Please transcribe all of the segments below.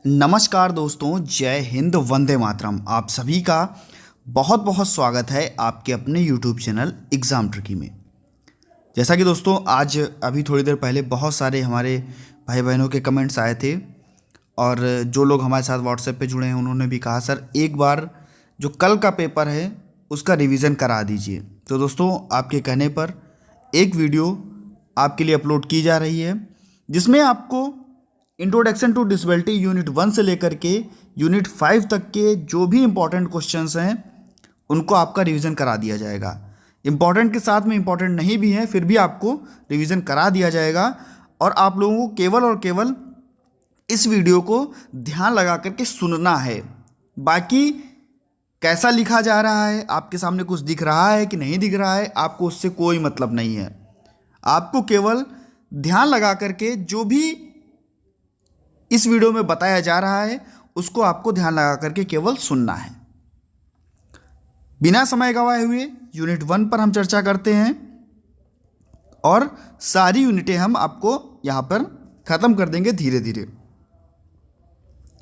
नमस्कार दोस्तों, जय हिंद, वंदे मातरम। आप सभी का बहुत बहुत स्वागत है आपके अपने YouTube चैनल एग्ज़ाम ट्रिकी में। जैसा कि दोस्तों आज अभी थोड़ी देर पहले बहुत सारे हमारे भाई बहनों के कमेंट्स आए थे और जो लोग हमारे साथ व्हाट्सएप पे जुड़े हैं उन्होंने भी कहा सर एक बार जो कल का पेपर है उसका रिवीजन करा दीजिए। तो दोस्तों आपके कहने पर एक वीडियो आपके लिए अपलोड की जा रही है जिसमें आपको इंट्रोडक्शन टू डिसेबिलिटी यूनिट 1 से लेकर के यूनिट 5 तक के जो भी इंपॉर्टेंट क्वेश्चंस हैं उनको आपका रिवीजन करा दिया जाएगा। इंपॉर्टेंट के साथ में इंपॉर्टेंट नहीं भी हैं फिर भी आपको रिवीजन करा दिया जाएगा और आप लोगों को केवल और केवल इस वीडियो को ध्यान लगा करके सुनना है। बाकी कैसा लिखा जा रहा है, आपके सामने कुछ दिख रहा है कि नहीं दिख रहा है, आपको उससे कोई मतलब नहीं है। आपको केवल ध्यान लगा करके जो भी इस वीडियो में बताया जा रहा है उसको आपको ध्यान लगा करके केवल सुनना है। बिना समय गवाए हुए यूनिट 1 पर हम चर्चा करते हैं और सारी यूनिटें हम आपको यहां पर खत्म कर देंगे धीरे धीरे।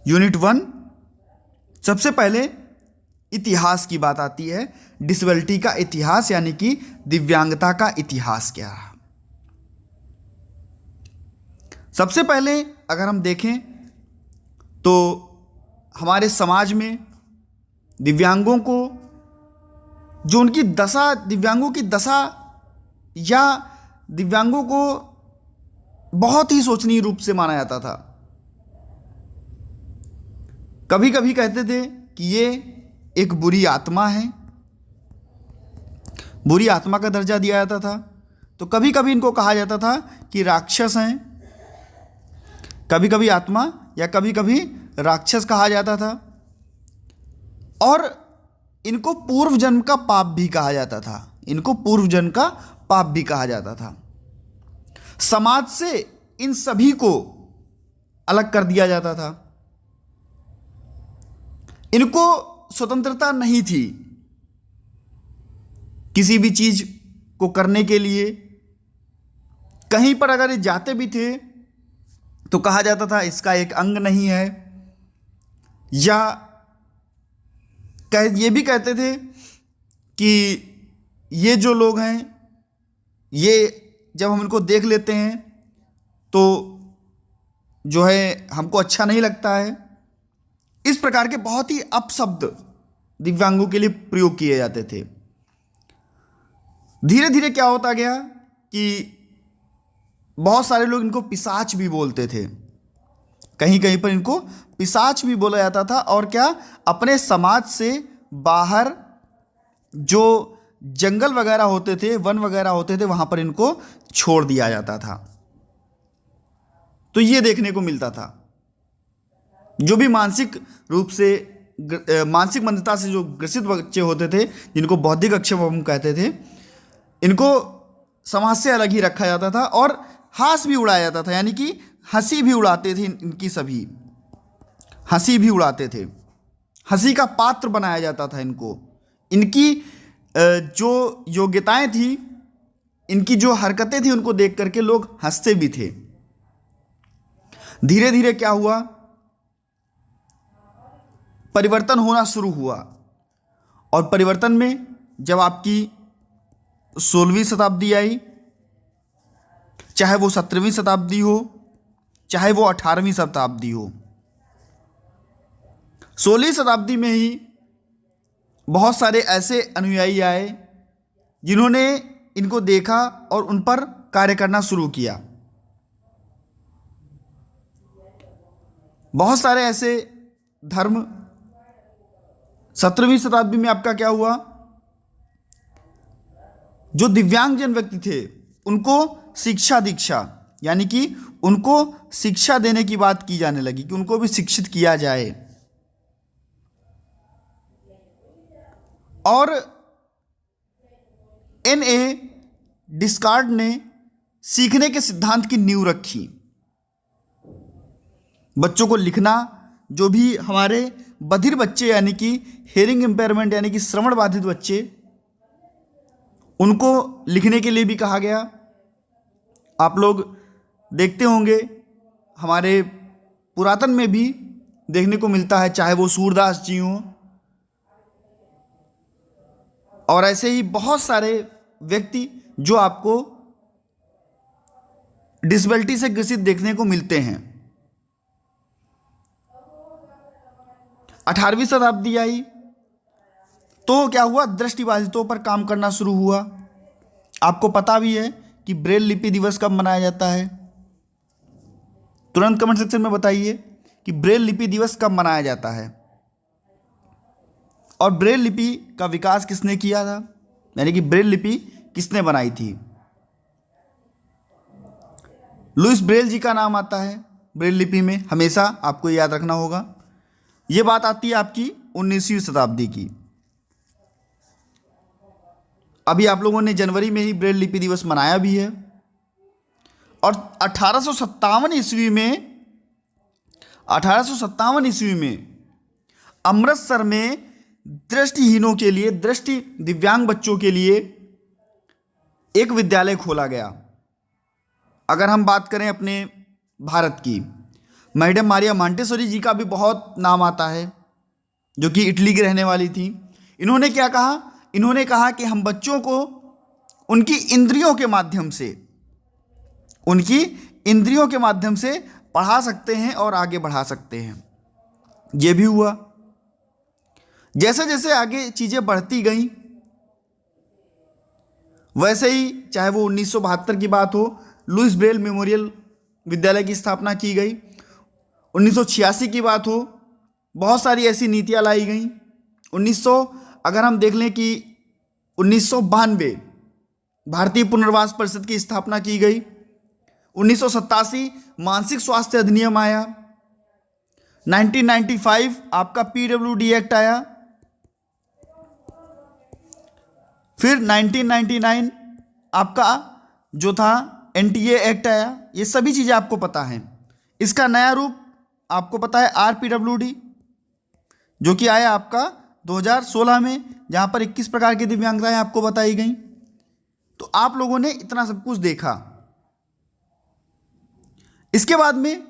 यूनिट 1 सबसे पहले इतिहास की बात आती है। डिसेबिलिटी का इतिहास यानी कि दिव्यांगता का इतिहास क्या रहा। सबसे पहले अगर हम देखें तो हमारे समाज में दिव्यांगों को जो उनकी दशा, दिव्यांगों की दशा या दिव्यांगों को बहुत ही शोचनीय रूप से माना जाता था। कभी कभी कहते थे कि ये एक बुरी आत्मा है, बुरी आत्मा का दर्जा दिया जाता था। तो कभी कभी इनको कहा जाता था कि राक्षस हैं, कभी कभी आत्मा या कभी कभी राक्षस कहा जाता था और इनको पूर्व जन्म का पाप भी कहा जाता था। इनको पूर्व जन्म का पाप भी कहा जाता था। समाज से इन सभी को अलग कर दिया जाता था। इनको स्वतंत्रता नहीं थी किसी भी चीज को करने के लिए। कहीं पर अगर ये जाते भी थे तो कहा जाता था इसका एक अंग नहीं है, या ये भी कहते थे कि ये जो लोग हैं ये जब हम इनको देख लेते हैं तो जो है हमको अच्छा नहीं लगता है। इस प्रकार के बहुत ही अपशब्द दिव्यांगों के लिए प्रयोग किए जाते थे। धीरे धीरे क्या होता गया कि बहुत सारे लोग इनको पिशाच भी बोलते थे। कहीं कहीं पर इनको पिशाच भी बोला जाता था और क्या अपने समाज से बाहर जो जंगल वगैरह होते थे, वन वगैरह होते थे, वहां पर इनको छोड़ दिया जाता था। तो ये देखने को मिलता था। जो भी मानसिक रूप से मानसिक मंदता से जो ग्रसित बच्चे होते थे, जिनको बौद्धिक अक्षम हम कहते थे, इनको समाज से अलग ही रखा जाता था और हास भी उड़ाया जाता था, यानी कि हंसी भी उड़ाते थे। इनकी सभी हंसी भी उड़ाते थे, हंसी का पात्र बनाया जाता था इनको। इनकी जो योग्यताएं थी, इनकी जो हरकतें थी, उनको देख करके लोग हंसते भी थे। धीरे धीरे क्या हुआ, परिवर्तन होना शुरू हुआ और परिवर्तन में जब आपकी 16वीं शताब्दी आई, चाहे वो 17वीं शताब्दी हो, चाहे वो 18वीं शताब्दी हो, 16वीं शताब्दी में ही बहुत सारे ऐसे अनुयायी आए जिन्होंने इनको देखा और उन पर कार्य करना शुरू किया। बहुत सारे ऐसे धर्म 17वीं शताब्दी में आपका क्या हुआ, जो दिव्यांगजन व्यक्ति थे उनको शिक्षा दीक्षा, यानी कि उनको शिक्षा देने की बात की जाने लगी कि उनको भी शिक्षित किया जाए। और N.A. डिस्कार्ड ने सीखने के सिद्धांत की नींव रखी। बच्चों को लिखना, जो भी हमारे बधिर बच्चे यानी कि हेयरिंग इम्पेयरमेंट यानी कि श्रवण बाधित बच्चे, उनको लिखने के लिए भी कहा गया। आप लोग देखते होंगे हमारे पुरातन में भी देखने को मिलता है, चाहे वो सूरदास जी हों, और ऐसे ही बहुत सारे व्यक्ति जो आपको डिसेबिलिटी से ग्रसित देखने को मिलते हैं। 18वीं शताब्दी आई तो क्या हुआ, दृष्टिबाधितों पर काम करना शुरू हुआ। आपको पता भी है कि ब्रेल लिपि दिवस कब मनाया जाता है? तुरंत कमेंट सेक्शन में बताइए कि ब्रेल लिपि दिवस कब मनाया जाता है, और ब्रेल लिपि का विकास किसने किया था, यानी कि ब्रेल लिपि किसने बनाई थी। लुइस ब्रेल जी का नाम आता है ब्रेल लिपि में, हमेशा आपको याद रखना होगा। ये बात आती है आपकी 19वीं शताब्दी की। अभी आप लोगों ने जनवरी में ही ब्रेल लिपि दिवस मनाया भी है। और 1857 ईस्वी में अमृतसर में दृष्टिहीनों के लिए, दृष्टि दिव्यांग बच्चों के लिए एक विद्यालय खोला गया। अगर हम बात करें अपने भारत की, मैडम मारिया मॉन्टेसोरी जी का भी बहुत नाम आता है, जो कि इटली की रहने वाली थी। इन्होंने क्या कहा? इन्होंने कहा कि हम बच्चों को उनकी इंद्रियों के माध्यम से पढ़ा सकते हैं और आगे बढ़ा सकते हैं। ये भी हुआ। जैसे जैसे आगे चीज़ें बढ़ती गईं, वैसे ही चाहे वो 1972 की बात हो, लुइस ब्रेल मेमोरियल विद्यालय की स्थापना की गई। 1986 की बात हो, बहुत सारी ऐसी नीतियाँ लाई गईं। अगर हम देख लें कि 1992 भारतीय पुनर्वास परिषद की स्थापना की गई। 1987 मानसिक स्वास्थ्य अधिनियम आया। 1995 आपका PWD एक्ट आया। फिर 1999 आपका जो था NTA एक्ट आया। ये सभी चीज़ें आपको पता हैं। इसका नया रूप आपको पता है RPWD, जो कि आया आपका 2016 में, जहाँ पर 21 प्रकार की दिव्यांगताएं आपको बताई गई। तो आप लोगों ने इतना सब कुछ देखा। इसके बाद में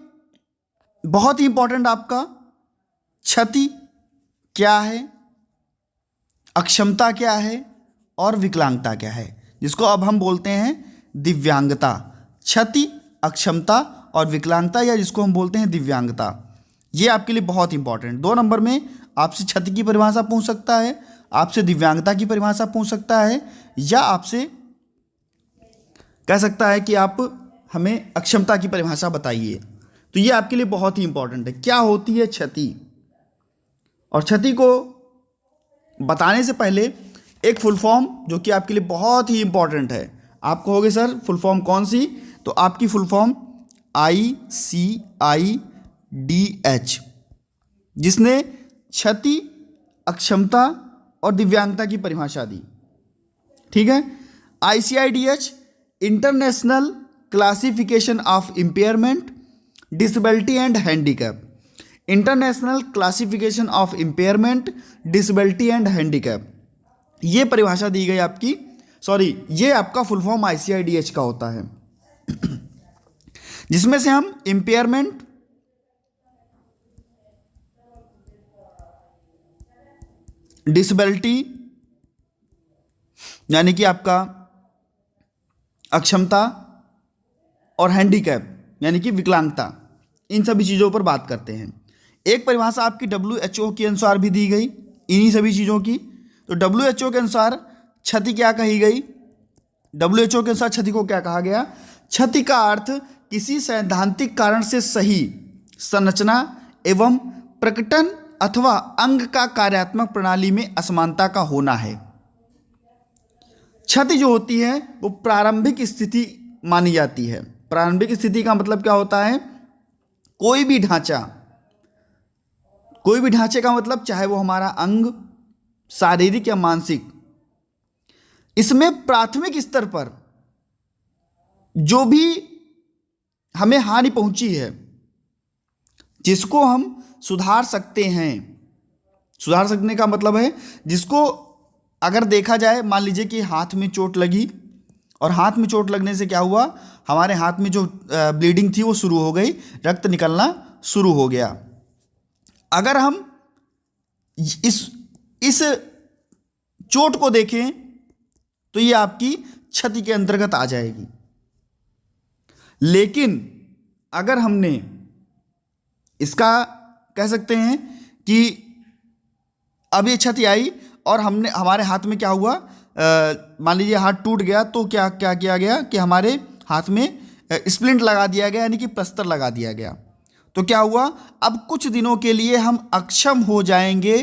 बहुत ही इंपॉर्टेंट आपका क्षति क्या है, अक्षमता क्या है और विकलांगता क्या है, जिसको अब हम बोलते हैं दिव्यांगता। क्षति, अक्षमता और विकलांगता, या जिसको हम बोलते हैं दिव्यांगता, ये आपके लिए बहुत इंपॉर्टेंट। 2 नंबर में आपसे क्षति की परिभाषा पूछ सकता है, आपसे दिव्यांगता की परिभाषा पूछ सकता है, या आपसे कह सकता है कि आप हमें अक्षमता की परिभाषा बताइए। तो ये आपके लिए बहुत ही इंपॉर्टेंट है। क्या होती है क्षति? और क्षति को बताने से पहले एक फुल फॉर्म जो कि आपके लिए बहुत ही इंपॉर्टेंट है। आप कहोगे सर फुल फॉर्म कौन सी? तो आपकी फुल फॉर्म ICIDH, जिसने क्षति, अक्षमता और दिव्यांगता की परिभाषा दी। ठीक है। ICIDH international classification of impairment, disability and handicap. International classification of impairment, disability and handicap, ये परिभाषा दी गई आपकी। ये आपका फुल फॉर्म ICIDH का होता है, जिसमें से हम इम्पेयरमेंट, डिसेबिलिटी यानी कि आपका अक्षमता, और हैंडीकैप यानी कि विकलांगता, इन सभी चीज़ों पर बात करते हैं। एक परिभाषा आपकी WHO के अनुसार भी दी गई इन्हीं सभी चीज़ों की। तो WHO के अनुसार क्षति क्या कही गई? WHO के अनुसार क्षति को क्या कहा गया? क्षति का अर्थ किसी सैद्धांतिक कारण से सही संरचना एवं प्रकटन अथवा अंग का कार्यात्मक प्रणाली में असमानता का होना है। क्षति जो होती है वो प्रारंभिक स्थिति मानी जाती है। प्रारंभिक स्थिति का मतलब क्या होता है? कोई भी ढांचे का मतलब चाहे वो हमारा अंग, शारीरिक या मानसिक, इसमें प्राथमिक स्तर पर जो भी हमें हानि पहुंची है, जिसको हम सुधार सकते हैं। सुधार सकने का मतलब है जिसको अगर देखा जाए, मान लीजिए कि हाथ में चोट लगी, और हाथ में चोट लगने से क्या हुआ, हमारे हाथ में जो ब्लीडिंग थी वो शुरू हो गई, रक्त निकलना शुरू हो गया। अगर हम इस चोट को देखें तो ये आपकी क्षति के अंतर्गत आ जाएगी। लेकिन अगर हमने इसका कह सकते हैं कि अब ये क्षति आई और हमने हमारे हाथ में क्या हुआ, मान लीजिए हाथ टूट गया, तो क्या क्या किया गया कि हमारे हाथ में स्प्लिंट लगा दिया गया, यानी कि प्लास्टर लगा दिया गया। तो क्या हुआ, अब कुछ दिनों के लिए हम अक्षम हो जाएंगे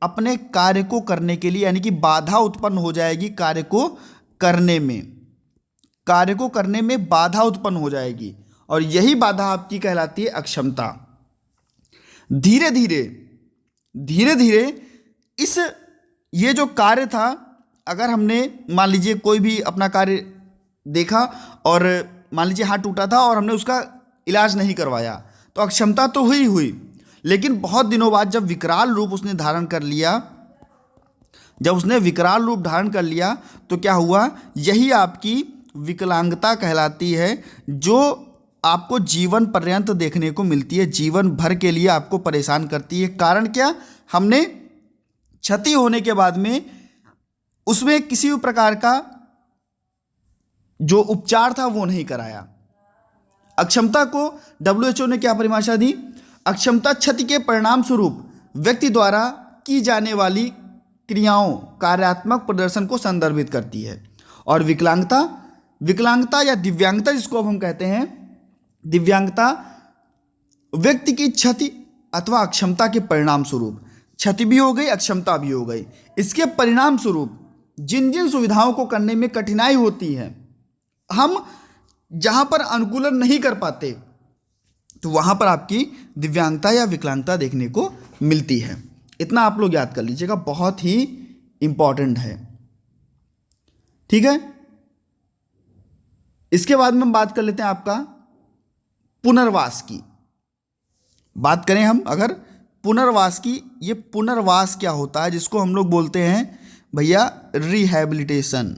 अपने कार्य को करने के लिए, यानी कि बाधा उत्पन्न हो जाएगी कार्य को करने में बाधा उत्पन्न हो जाएगी, और यही बाधा आपकी कहलाती है अक्षमता। धीरे धीरे ये जो कार्य था, अगर हमने मान लीजिए कोई भी अपना कार्य देखा और मान लीजिए हाथ टूटा था और हमने उसका इलाज नहीं करवाया, तो अक्षमता तो हुई, लेकिन बहुत दिनों बाद जब विकराल रूप उसने धारण कर लिया, तो क्या हुआ, यही आपकी विकलांगता कहलाती है, जो आपको जीवन पर्यंत देखने को मिलती है, जीवन भर के लिए आपको परेशान करती है। कारण क्या, हमने क्षति होने के बाद में उसमें किसी भी प्रकार का जो उपचार था वो नहीं कराया। अक्षमता को WHO ने क्या परिभाषा दी, अक्षमता क्षति के परिणाम स्वरूप व्यक्ति द्वारा की जाने वाली क्रियाओं कार्यात्मक प्रदर्शन को संदर्भित करती है। और विकलांगता या दिव्यांगता जिसको अब हम कहते हैं, दिव्यांगता व्यक्ति की क्षति अथवा अक्षमता के परिणाम स्वरूप, क्षति भी हो गई, अक्षमता भी हो गई, इसके परिणाम स्वरूप जिन जिन सुविधाओं को करने में कठिनाई होती है, हम जहां पर अनुकूलन नहीं कर पाते, तो वहां पर आपकी दिव्यांगता या विकलांगता देखने को मिलती है। इतना आप लोग याद कर लीजिएगा, बहुत ही इंपॉर्टेंट है। ठीक है, इसके बाद में हम बात कर लेते हैं आपका पुनर्वास की। बात करें हम अगर पुनर्वास की, ये पुनर्वास क्या होता है, जिसको हम लोग बोलते हैं भैया रिहैबिलिटेशन।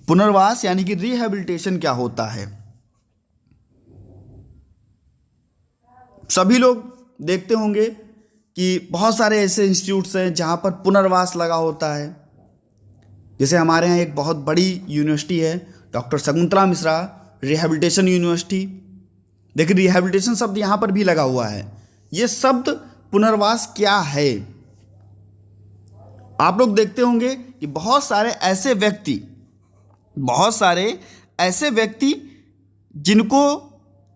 पुनर्वास यानी कि रिहैबिलिटेशन क्या होता है, सभी लोग देखते होंगे कि बहुत सारे ऐसे इंस्टीट्यूट्स हैं जहां पर पुनर्वास लगा होता है। जैसे हमारे यहाँ एक बहुत बड़ी यूनिवर्सिटी है, doctor Shakuntala Mishra rehabilitation university. देखिए, रिहैबिलिटेशन शब्द यहाँ पर भी लगा हुआ है। ये शब्द पुनर्वास क्या है, आप लोग देखते होंगे कि बहुत सारे ऐसे व्यक्ति जिनको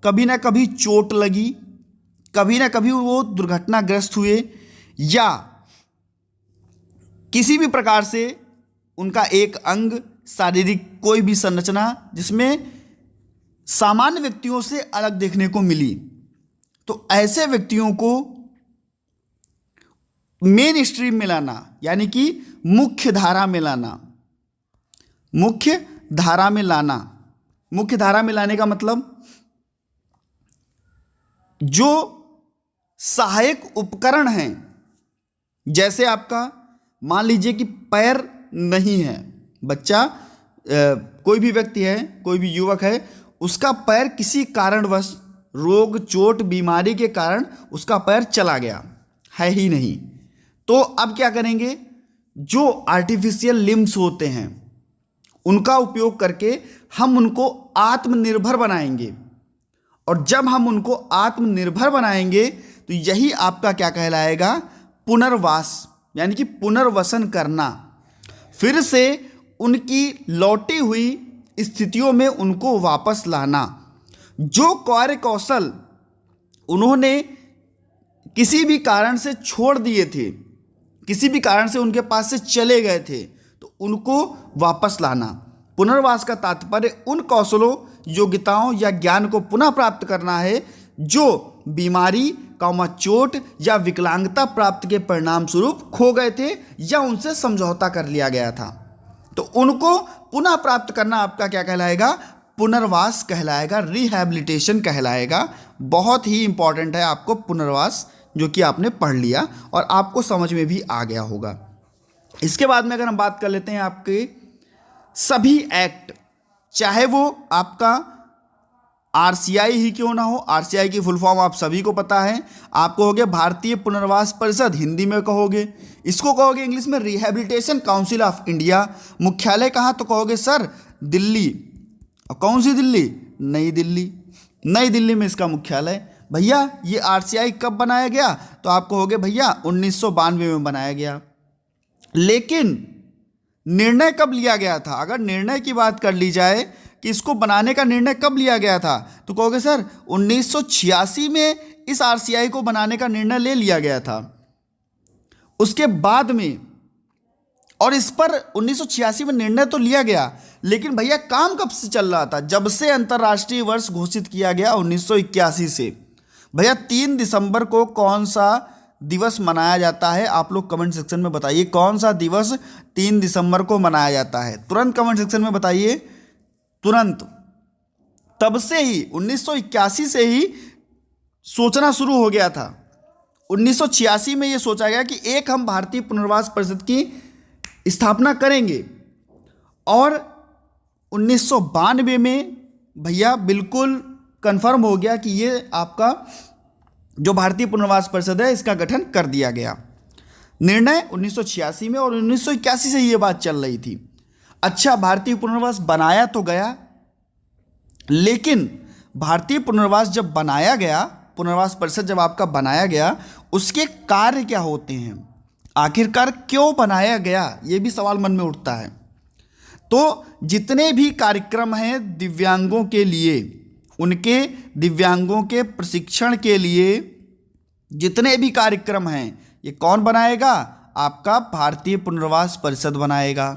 कभी ना कभी चोट लगी, कभी ना कभी वो दुर्घटनाग्रस्त हुए, या किसी भी प्रकार से उनका एक अंग, शारीरिक कोई भी संरचना जिसमें सामान्य व्यक्तियों से अलग देखने को मिली, तो ऐसे व्यक्तियों को मेन स्ट्रीम में लाना, यानी कि मुख्य धारा में लाने का मतलब, जो सहायक उपकरण हैं, जैसे आपका मान लीजिए कि पैर नहीं है, बच्चा कोई भी व्यक्ति है, कोई भी युवक है, उसका पैर किसी कारणवश, रोग, चोट, बीमारी के कारण उसका पैर चला गया है ही नहीं, तो अब क्या करेंगे, जो आर्टिफिशियल लिम्स होते हैं उनका उपयोग करके हम उनको आत्मनिर्भर बनाएंगे। और जब हम उनको आत्मनिर्भर बनाएंगे तो यही आपका क्या कहलाएगा, पुनर्वास, यानी कि पुनर्वसन करना, फिर से उनकी लौटी हुई स्थितियों में उनको वापस लाना। जो कार्य कौशल उन्होंने किसी भी कारण से छोड़ दिए थे, किसी भी कारण से उनके पास से चले गए थे, तो उनको वापस लाना। पुनर्वास का तात्पर्य उन कौशलों, योग्यताओं या ज्ञान को पुनः प्राप्त करना है जो बीमारी, चोट या विकलांगता प्राप्त के परिणाम स्वरूप खो गए थे या उनसे समझौता कर लिया गया था। तो उनको पुनः प्राप्त करना आपका क्या कहलाएगा, पुनर्वास कहलाएगा, रिहैबिलिटेशन कहलाएगा। बहुत ही इंपॉर्टेंट है आपको पुनर्वास, जो कि आपने पढ़ लिया और आपको समझ में भी आ गया होगा। इसके बाद में अगर हम बात कर लेते हैं आपके सभी एक्ट, चाहे वो आपका आरसीआई ही क्यों ना हो, आरसीआई की फुल फॉर्म आप सभी को पता है। आप कहोगे भारतीय पुनर्वास परिषद, हिंदी में कहोगे, इसको कहोगे इंग्लिश में रिहैबिलिटेशन काउंसिल ऑफ इंडिया। मुख्यालय कहाँ, तो कहोगे सर दिल्ली। और कौन सी दिल्ली? नई दिल्ली। नई दिल्ली में इसका मुख्यालय। भैया ये आरसीआई कब बनाया गया, तो आप कहोगे भैया 1992 में बनाया गया। लेकिन निर्णय कब लिया गया था? अगर निर्णय की बात कर ली जाए कि इसको बनाने का निर्णय कब लिया गया था, तो कहोगे सर 1986 में इस आरसीआई को बनाने का निर्णय ले लिया गया था। उसके बाद में, और इस पर 1986 में निर्णय तो लिया गया, लेकिन भैया काम कब से चल रहा था? जब से अंतर्राष्ट्रीय वर्ष घोषित किया गया 1981 से। भैया 3 दिसंबर को कौन सा दिवस मनाया जाता है? आप लोग कमेंट सेक्शन में बताइए, कौन सा दिवस 3 दिसंबर को मनाया जाता है? तुरंत कमेंट सेक्शन में बताइए, तुरंत। तब से ही 1981 से ही सोचना शुरू हो गया था। 1986 में यह सोचा गया कि एक हम भारतीय पुनर्वास परिषद की स्थापना करेंगे, और 1992 में भैया बिल्कुल कंफर्म हो गया कि ये आपका जो भारतीय पुनर्वास परिषद है इसका गठन कर दिया गया। निर्णय 1986 में, और 1981 से ये बात चल रही थी। अच्छा, भारतीय पुनर्वास बनाया तो गया, लेकिन भारतीय पुनर्वास जब बनाया गया, पुनर्वास परिषद जब आपका बनाया गया, उसके कार्य क्या होते हैं, आखिरकार क्यों बनाया गया, ये भी सवाल मन में उठता है। तो जितने भी कार्यक्रम हैं दिव्यांगों के लिए, उनके दिव्यांगों के प्रशिक्षण के लिए जितने भी कार्यक्रम हैं, ये कौन बनाएगा? आपका भारतीय पुनर्वास परिषद बनाएगा।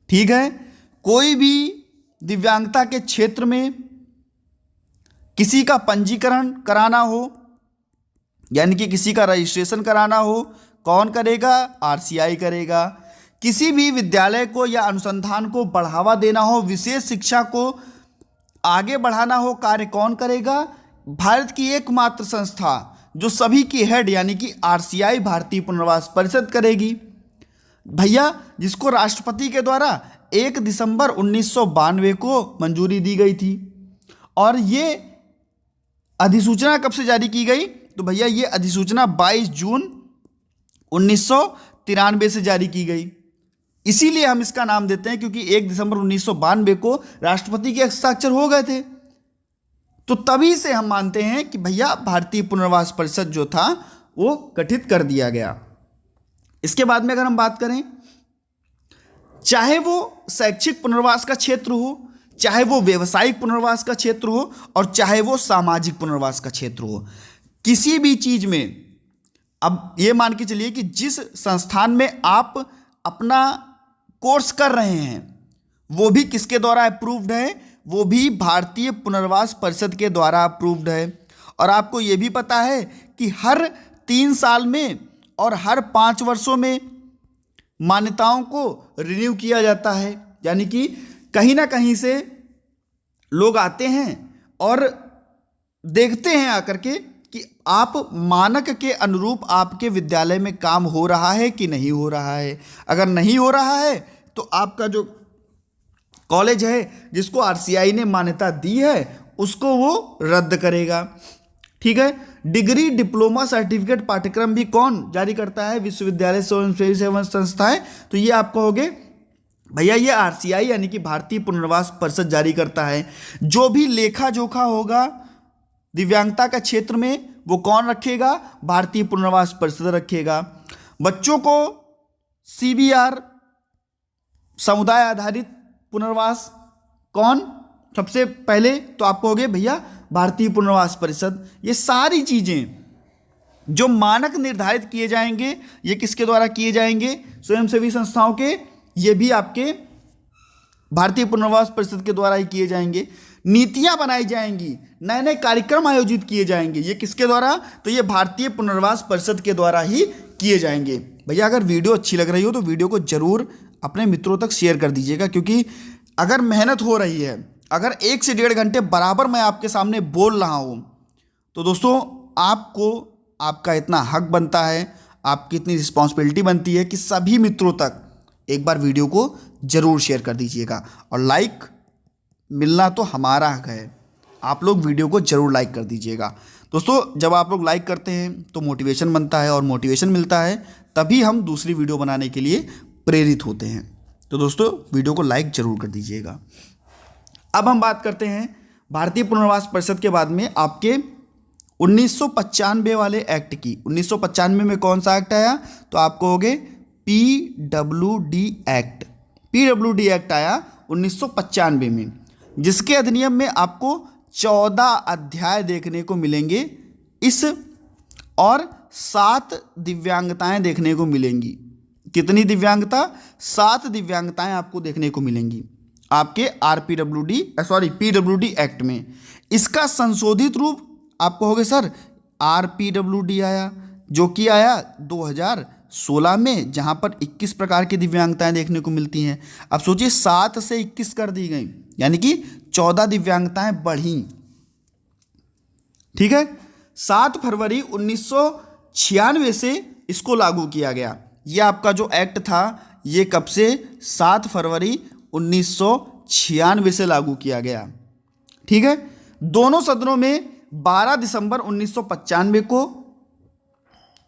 ठीक है। कोई भी दिव्यांगता के क्षेत्र में किसी का पंजीकरण कराना हो, यानी कि किसी का रजिस्ट्रेशन कराना हो, कौन करेगा? आरसीआई करेगा। किसी भी विद्यालय को या अनुसंधान को बढ़ावा देना हो, विशेष शिक्षा को आगे बढ़ाना हो, कार्य कौन करेगा? भारत की एकमात्र संस्था जो सभी की हेड यानी कि आरसीआई, भारतीय पुनर्वास परिषद करेगी। भैया जिसको राष्ट्रपति के द्वारा 1 दिसंबर 1992 को मंजूरी दी गई थी। और ये अधिसूचना कब से जारी की गई? तो भैया ये अधिसूचना 22 जून 1993 से जारी की गई। इसीलिए हम इसका नाम देते हैं क्योंकि 1 दिसंबर 1992 को राष्ट्रपति के हस्ताक्षर हो गए थे। तो तभी से हम मानते हैं कि भैया भारतीय पुनर्वास परिषद जो था वो गठित कर दिया गया। इसके बाद में अगर हम बात करें, चाहे वो शैक्षिक पुनर्वास का क्षेत्र हो, चाहे वो व्यवसायिक पुनर्वास का क्षेत्र हो, और चाहे वो सामाजिक पुनर्वास का क्षेत्र हो, किसी भी चीज में अब ये मान के चलिए कि जिस संस्थान में आप अपना कोर्स कर रहे हैं वो भी किसके द्वारा अप्रूव्ड है? वो भी भारतीय पुनर्वास परिषद के द्वारा अप्रूव्ड है। और आपको ये भी पता है कि हर 3 साल में और हर 5 वर्षों में मान्यताओं को रिन्यू किया जाता है, यानी कि कहीं ना कहीं से लोग आते हैं और देखते हैं आकर के कि आप मानक के अनुरूप आपके विद्यालय में काम हो रहा है कि नहीं हो रहा है। अगर नहीं हो रहा है तो आपका जो कॉलेज है जिसको आरसीआई ने मान्यता दी है उसको वो रद्द करेगा। ठीक है। डिग्री, डिप्लोमा, सर्टिफिकेट पाठ्यक्रम भी कौन जारी करता है? विश्वविद्यालय स्वयंसेवी सेवा संस्थाएं। तो ये आप कहोगे भैया ये आरसीआई यानी कि भारतीय पुनर्वास परिषद जारी करता है। जो भी लेखा जोखा होगा दिव्यांगता का क्षेत्र में वो कौन रखेगा? भारतीय पुनर्वास परिषद रखेगा। बच्चों को सीबीआर, समुदाय आधारित पुनर्वास कौन सबसे पहले? तो आप कहोगे भैया भारतीय पुनर्वास परिषद। ये सारी चीजें जो मानक निर्धारित किए जाएंगे ये किसके द्वारा किए जाएंगे? स्वयंसेवी संस्थाओं के। ये भी आपके भारतीय पुनर्वास परिषद के द्वारा ही किए जाएंगे। नीतियां बनाई जाएंगी, नए नए कार्यक्रम आयोजित किए जाएंगे, ये किसके द्वारा? तो ये भारतीय पुनर्वास परिषद के द्वारा ही किए जाएंगे। भैया अगर वीडियो अच्छी लग रही हो तो वीडियो को जरूर अपने मित्रों तक शेयर कर दीजिएगा, क्योंकि अगर मेहनत हो रही है, अगर 1 से 1.5 घंटे बराबर मैं आपके सामने बोल रहा हूँ तो दोस्तों आपको आपका इतना हक बनता है, आपकी इतनी रिस्पॉन्सिबिलिटी बनती है कि सभी मित्रों तक एक बार वीडियो को जरूर शेयर कर दीजिएगा। और लाइक मिलना तो हमारा हक है, आप लोग वीडियो को ज़रूर लाइक कर दीजिएगा। दोस्तों जब आप लोग लाइक करते हैं तो मोटिवेशन बनता है, और मोटिवेशन मिलता है तभी हम दूसरी वीडियो बनाने के लिए प्रेरित होते हैं। तो दोस्तों वीडियो को लाइक ज़रूर कर दीजिएगा। अब हम बात करते हैं भारतीय पुनर्वास परिषद के बाद में आपके 1995 वाले एक्ट की। 1995 में कौन सा एक्ट आया? तो आपको हो गए PWD एक्ट। PWD एक्ट आया 1995 में, जिसके अधिनियम में आपको 14 अध्याय देखने को मिलेंगे इस, और 7 दिव्यांगताएं देखने को मिलेंगी। कितनी दिव्यांगता? 7 दिव्यांगताएं आपको देखने को मिलेंगी आपके PWD एक्ट में। इसका संशोधित रूप आपको हो गया सर RPWD आया, जो कि आया 2016 में, जहां पर 21 प्रकार की दिव्यांगताएं देखने को मिलती हैं। अब सोचिए 7 से 21 कर दी गई, यानी कि 14 दिव्यांगताएं बढ़ी। ठीक है, 7 फरवरी 1996 से इसको लागू किया गया। ये आपका जो एक्ट था ये कब से? 7 फरवरी 1996 से लागू किया गया। ठीक है, दोनों सदनों में 12 दिसंबर 1995 को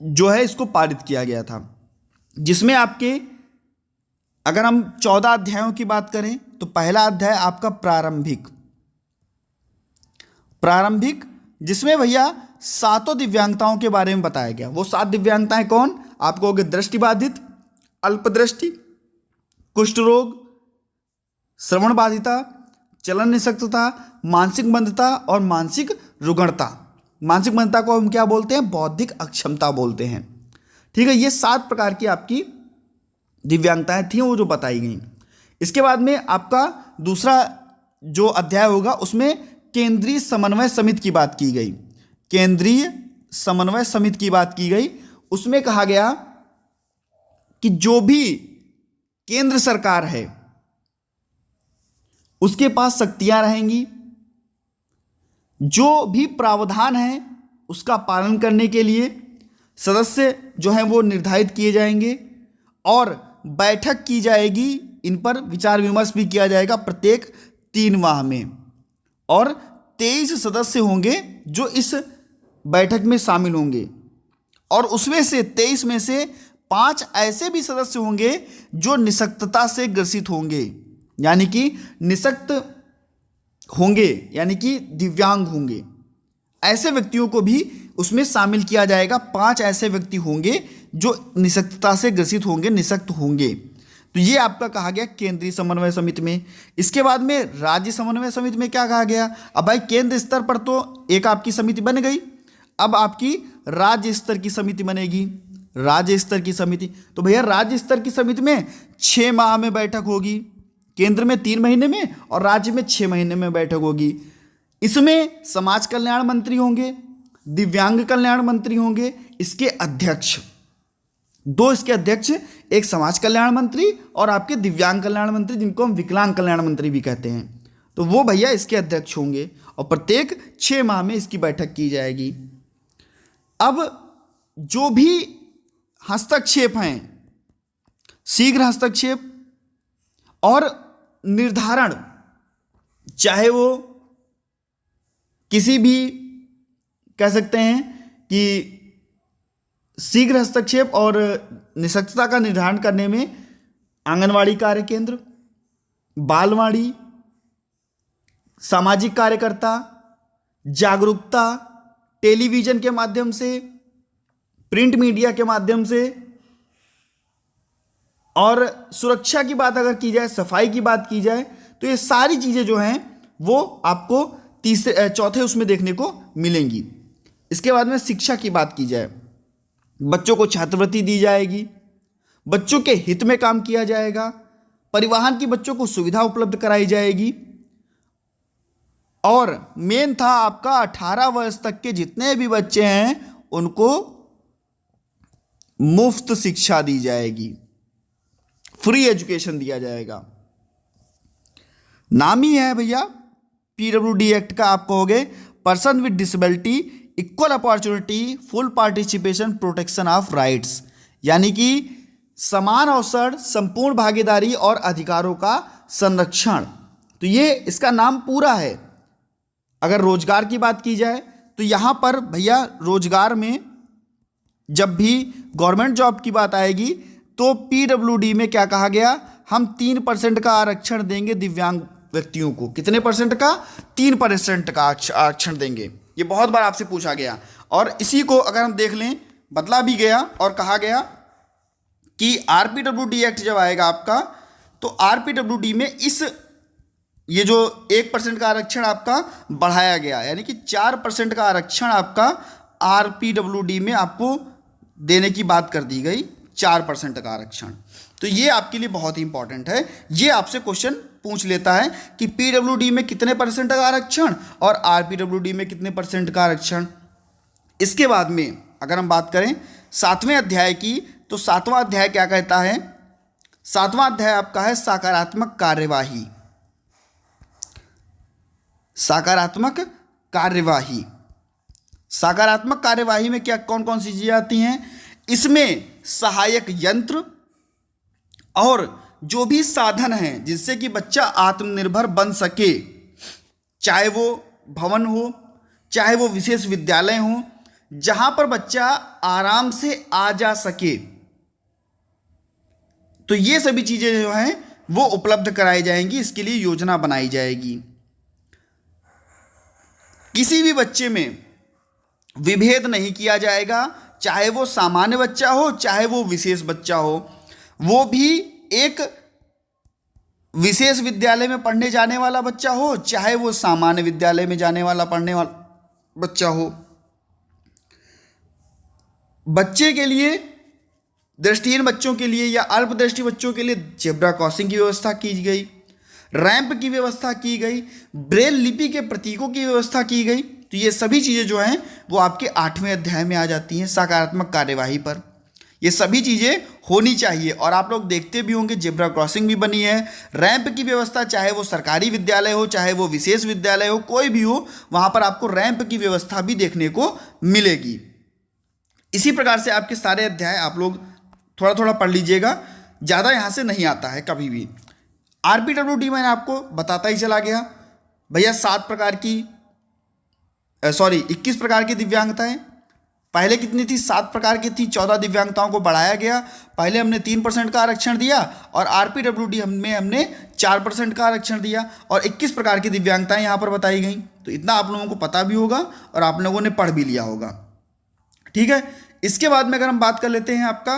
जो है इसको पारित किया गया था, जिसमें आपके अगर हम 14 अध्यायों की बात करें तो पहला अध्याय आपका प्रारंभिक, जिसमें भैया 7 दिव्यांगताओं के बारे में बताया गया। वो 7 दिव्यांगताएं कौन? आपको हो गए दृष्टिबाधित, अल्पदृष्टि, कुष्ठ रोग, श्रवण बाधिता, चलन निषक्तता, मानसिक मंदता और मानसिक रुग्णता। मानसिक मंदता को हम क्या बोलते हैं? बौद्धिक अक्षमता बोलते हैं। ठीक है, ये 7 प्रकार की आपकी दिव्यांगताएं थी वो जो बताई गई। इसके बाद में आपका दूसरा जो अध्याय होगा उसमें केंद्रीय समन्वय समिति की बात की गई। केंद्रीय समन्वय समिति की बात की गई, उसमें कहा गया कि जो भी केंद्र सरकार है उसके पास शक्तियां रहेंगी, जो भी प्रावधान है उसका पालन करने के लिए सदस्य जो हैं वो निर्धारित किए जाएंगे, और बैठक की जाएगी, इन पर विचार विमर्श भी किया जाएगा प्रत्येक 3 माह में, और 23 सदस्य होंगे जो इस बैठक में शामिल होंगे, और उसमें से 23 में से 5 ऐसे भी सदस्य होंगे जो निशक्तता से ग्रसित होंगे, यानी कि निशक्त होंगे, यानी कि दिव्यांग होंगे। ऐसे व्यक्तियों को भी उसमें शामिल किया जाएगा। 5 ऐसे व्यक्ति होंगे जो निशक्तता से ग्रसित होंगे, निशक्त होंगे। तो ये आपका कहा गया केंद्रीय समन्वय समिति में। इसके बाद में राज्य समन्वय समिति में क्या कहा गया? अब भाई केंद्र स्तर पर तो एक आपकी समिति बन गई, अब आपकी राज्य स्तर की समिति बनेगी। राज्य स्तर की समिति, तो भैया राज्य स्तर की समिति में 6 माह में बैठक होगी, केंद्र में 3 महीने में और राज्य में 6 महीने में बैठक होगी। इसमें समाज कल्याण मंत्री होंगे, दिव्यांग कल्याण मंत्री होंगे, इसके अध्यक्ष 2, इसके अध्यक्ष, एक समाज कल्याण मंत्री और आपके दिव्यांग कल्याण मंत्री, जिनको हम विकलांग कल्याण मंत्री भी कहते हैं, तो वो भैया इसके अध्यक्ष होंगे, और प्रत्येक 6 माह में इसकी बैठक की जाएगी। अब जो भी हस्तक्षेप हैं, शीघ्र हस्तक्षेप और निर्धारण, चाहे वो किसी भी कह सकते हैं कि शीघ्र हस्तक्षेप और निशक्तता का निर्धारण करने में आंगनवाड़ी कार्य केंद्र, बालवाड़ी, सामाजिक कार्यकर्ता, जागरूकता, टेलीविजन के माध्यम से, प्रिंट मीडिया के माध्यम से, और सुरक्षा की बात अगर की जाए, सफाई की बात की जाए, तो ये सारी चीज़ें जो हैं वो आपको चौथे उसमें देखने को मिलेंगी। इसके बाद में शिक्षा की बात की जाए, बच्चों को छात्रवृत्ति दी जाएगी, बच्चों के हित में काम किया जाएगा, परिवहन की बच्चों को सुविधा उपलब्ध कराई जाएगी, और मेन था आपका 18 वर्ष तक के जितने भी बच्चे हैं उनको मुफ्त शिक्षा दी जाएगी, फ्री एजुकेशन दिया जाएगा। नाम ही है भैया पीडब्ल्यूडी एक्ट का, आप कहोगे person with disability, equal opportunity, full participation, protection of rights, यानी कि समान अवसर, संपूर्ण भागीदारी और अधिकारों का संरक्षण। तो ये इसका नाम पूरा है। अगर रोजगार की बात की जाए तो यहाँ पर भैया रोजगार में जब भी गवर्नमेंट जॉब की बात आएगी तो पीडब्ल्यूडी में क्या कहा गया, हम 3% का आरक्षण देंगे दिव्यांग व्यक्तियों को। कितने परसेंट का? 3% का आरक्षण देंगे। ये बहुत बार आपसे पूछा गया और इसी को अगर हम देख लें बदला भी गया और कहा गया कि आरपीडब्ल्यूडी एक्ट जब आएगा आपका तो आरपीडब्ल्यूडी में ये जो 1% का आरक्षण आपका बढ़ाया गया, यानी कि 4% का आरक्षण आपका आरपीडब्ल्यूडी में आपको देने की बात कर दी गई, 4% का आरक्षण। तो ये आपके लिए बहुत ही इंपॉर्टेंट है। ये आपसे क्वेश्चन पूछ लेता है कि पीडब्ल्यूडी में कितने % का आरक्षण और आरपीडब्ल्यूडी में कितने % का आरक्षण। इसके बाद में अगर हम बात करें 7वें अध्याय की तो 7वां अध्याय क्या कहता है? 7वां अध्याय आपका है सकारात्मक कार्यवाही। सकारात्मक कार्यवाही, सकारात्मक कार्यवाही में क्या कौन कौन सी चीजें आती हैं? इसमें सहायक यंत्र और जो भी साधन हैं जिससे कि बच्चा आत्मनिर्भर बन सके, चाहे वो भवन हो, चाहे वो विशेष विद्यालय हो, जहां पर बच्चा आराम से आ जा सके, तो ये सभी चीजें जो हैं वो उपलब्ध कराई जाएंगी। इसके लिए योजना बनाई जाएगी। किसी भी बच्चे में विभेद नहीं किया जाएगा, चाहे वो सामान्य बच्चा हो चाहे वो विशेष बच्चा हो, वो भी एक विशेष विद्यालय में पढ़ने जाने वाला बच्चा हो चाहे वो सामान्य विद्यालय में जाने वाला पढ़ने वाला बच्चा हो। बच्चे के लिए, दृष्टिहीन बच्चों के लिए या अल्पदृष्टि बच्चों के लिए जेब्रा क्रॉसिंग की व्यवस्था की गई, रैंप की व्यवस्था की गई, ब्रेल लिपि के प्रतीकों की व्यवस्था की गई। तो ये सभी चीज़ें जो हैं वो आपके 8वें अध्याय में आ जाती हैं सकारात्मक कार्यवाही पर। ये सभी चीज़ें होनी चाहिए और आप लोग देखते भी होंगे जेब्रा क्रॉसिंग भी बनी है, रैंप की व्यवस्था, चाहे वो सरकारी विद्यालय हो चाहे वो विशेष विद्यालय हो, कोई भी हो, वहाँ पर आपको रैंप की व्यवस्था भी देखने को मिलेगी। इसी प्रकार से आपके सारे अध्याय आप लोग थोड़ा थोड़ा पढ़ लीजिएगा, ज़्यादा यहाँ से नहीं आता है कभी भी। आरपीडब्ल्यूडी मैंने आपको बताता ही चला गया भैया। 21 प्रकार की दिव्यांगताएं, पहले कितनी थी? 7 प्रकार की थी। 14 दिव्यांगताओं को बढ़ाया गया। पहले हमने 3% का आरक्षण दिया और आरपीडब्ल्यूडी में हमने 4% का आरक्षण दिया और 21 प्रकार की दिव्यांगताएं यहाँ पर बताई गई। तो इतना आप लोगों को पता भी होगा और आप लोगों ने पढ़ भी लिया होगा, ठीक है। इसके बाद में अगर हम बात कर लेते हैं आपका,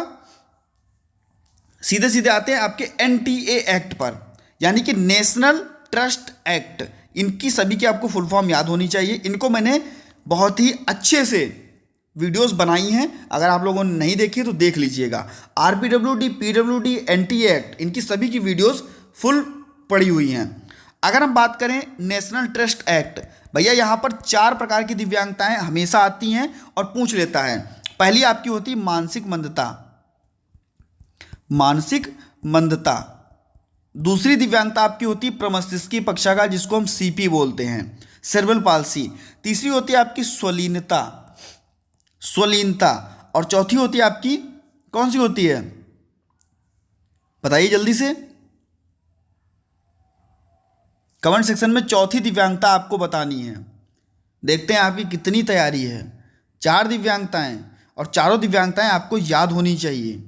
सीधे सीधे आते हैं आपके एनटीए एक्ट पर, यानी कि नेशनल ट्रस्ट एक्ट। इनकी सभी की आपको फुल फॉर्म याद होनी चाहिए। इनको मैंने बहुत ही अच्छे से वीडियोस बनाई हैं, अगर आप लोगों ने नहीं देखी तो देख लीजिएगा। आरपीडब्ल्यूडी, पीडब्ल्यूडी, एनटीए एक्ट, इनकी सभी की वीडियोस फुल पड़ी हुई हैं। अगर हम बात करें नेशनल ट्रस्ट एक्ट, भैया यहाँ पर 4 प्रकार की दिव्यांगताएं हमेशा आती हैं और पूछ लेता है। पहली आपकी होती है मानसिक मंदता, मानसिक मंदता। दूसरी दिव्यांगता आपकी होती है प्रमस्तिष्कीय पक्षाघात, जिसको हम सीपी बोलते हैं, सेरेब्रल पाल्सी। तीसरी होती है आपकी स्वलीनता, स्वलीनता। और चौथी होती है आपकी, कौन सी होती है बताइए जल्दी से, कमेंट सेक्शन में चौथी दिव्यांगता आपको बतानी है। देखते हैं आपकी कितनी तैयारी है। 4 दिव्यांगताएं और चारों दिव्यांगताएं आपको याद होनी चाहिए।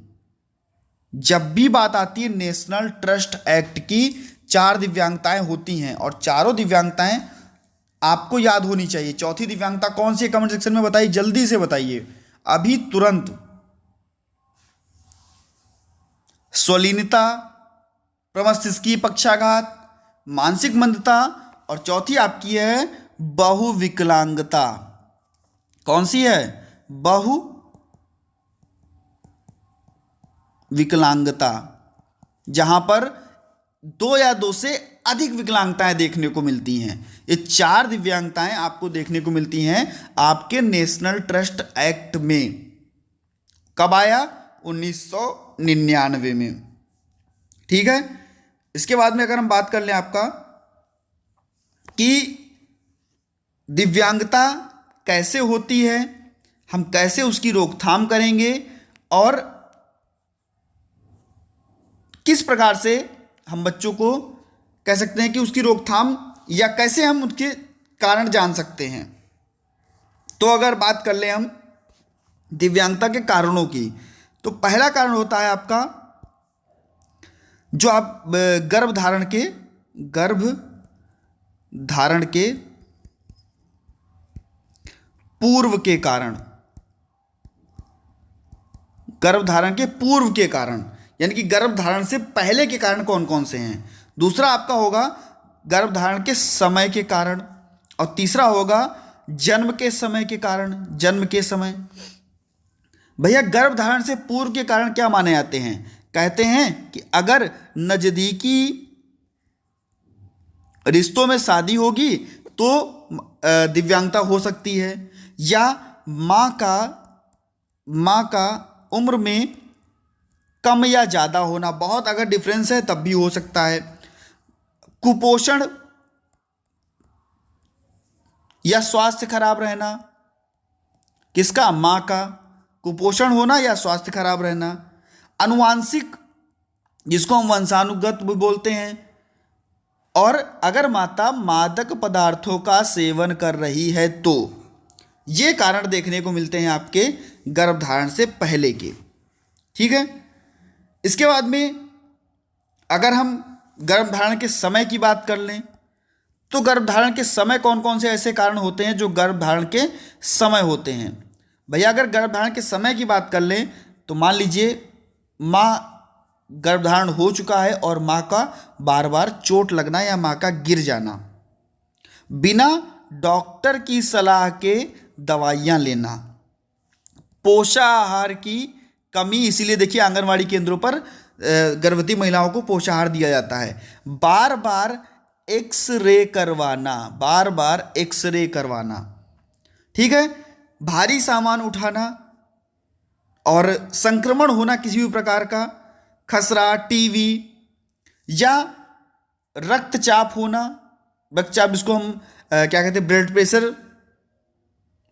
जब भी बात आती है नेशनल ट्रस्ट एक्ट की, 4 दिव्यांगताएं होती हैं और चारों दिव्यांगताएं आपको याद होनी चाहिए। चौथी दिव्यांगता कौन सी है कमेंट सेक्शन में बताइए, जल्दी से बताइए अभी तुरंत। स्वलीनता, प्रमस्तिष्कीय पक्षाघात, मानसिक मंदता और चौथी आपकी है बहुविकलांगता। कौन सी है? बहुविकलांगता, जहां पर 2 या 2 से अधिक विकलांगताएं देखने को मिलती हैं। ये 4 दिव्यांगताएं आपको देखने को मिलती हैं आपके नेशनल ट्रस्ट एक्ट में। कब आया? 1999 में, ठीक है। इसके बाद में अगर हम बात कर लें आपका कि दिव्यांगता कैसे होती है, हम कैसे उसकी रोकथाम करेंगे और किस प्रकार से हम बच्चों को कह सकते हैं कि उसकी रोकथाम, या कैसे हम उसके कारण जान सकते हैं। तो अगर बात कर लें हम दिव्यांगता के कारणों की, तो पहला कारण होता है आपका जो आप गर्भ धारण के पूर्व के कारण, गर्भधारण के पूर्व के कारण, यानी कि गर्भधारण से पहले के कारण कौन कौन से हैं। दूसरा आपका होगा गर्भधारण के समय के कारण, और तीसरा होगा जन्म के समय के कारण, जन्म के समय। भैया गर्भधारण से पूर्व के कारण क्या माने जाते हैं? कहते हैं कि अगर नज़दीकी रिश्तों में शादी होगी तो दिव्यांगता हो सकती है, या माँ का उम्र में कम या ज़्यादा होना, बहुत अगर डिफरेंस है तब भी हो सकता है। कुपोषण या स्वास्थ्य खराब रहना, किसका? माँ का। कुपोषण होना या स्वास्थ्य खराब रहना। अनुवांशिक, जिसको हम वंशानुगत भी बोलते हैं, और अगर माता मादक पदार्थों का सेवन कर रही है तो ये कारण देखने को मिलते हैं आपके गर्भधारण से पहले के। ठीक है। इसके बाद में अगर हम गर्भधारण के समय की बात कर लें, तो गर्भधारण के समय कौन कौन से ऐसे कारण होते हैं जो गर्भधारण के समय होते हैं? भैया अगर गर्भधारण के समय की बात कर लें तो मान लीजिए माँ गर्भधारण हो चुका है और माँ का बार बार चोट लगना या माँ का गिर जाना, बिना डॉक्टर की सलाह के दवाइयाँ लेना, पोषाहार की कमी, इसीलिए देखिए आंगनवाड़ी केंद्रों पर गर्भवती महिलाओं को पोषाहार दिया जाता है, बार बार एक्सरे करवाना, ठीक है, भारी सामान उठाना और संक्रमण होना किसी भी प्रकार का, खसरा, टीवी या रक्तचाप होना, रक्तचाप जिसको हम क्या कहते हैं, ब्लड प्रेशर,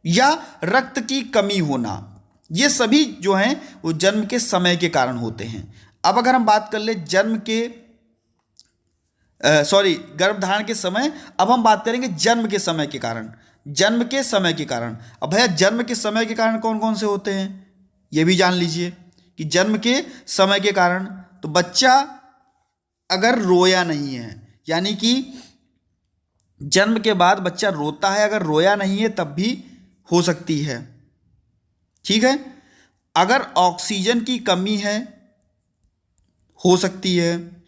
या रक्त की कमी होना, ये सभी जो हैं वो जन्म के समय के कारण होते हैं। अब अगर हम बात कर ले गर्भधारण के समय, अब हम बात करेंगे जन्म के समय के कारण। जन्म के समय के कारण, अब भैया जन्म के समय के कारण कौन कौन से होते हैं ये भी जान लीजिए कि जन्म के समय के कारण, तो बच्चा अगर रोया नहीं है, यानी कि जन्म के बाद बच्चा रोता है, अगर रोया नहीं है तब भी हो सकती है। ठीक है। अगर ऑक्सीजन की कमी है, हो सकती है।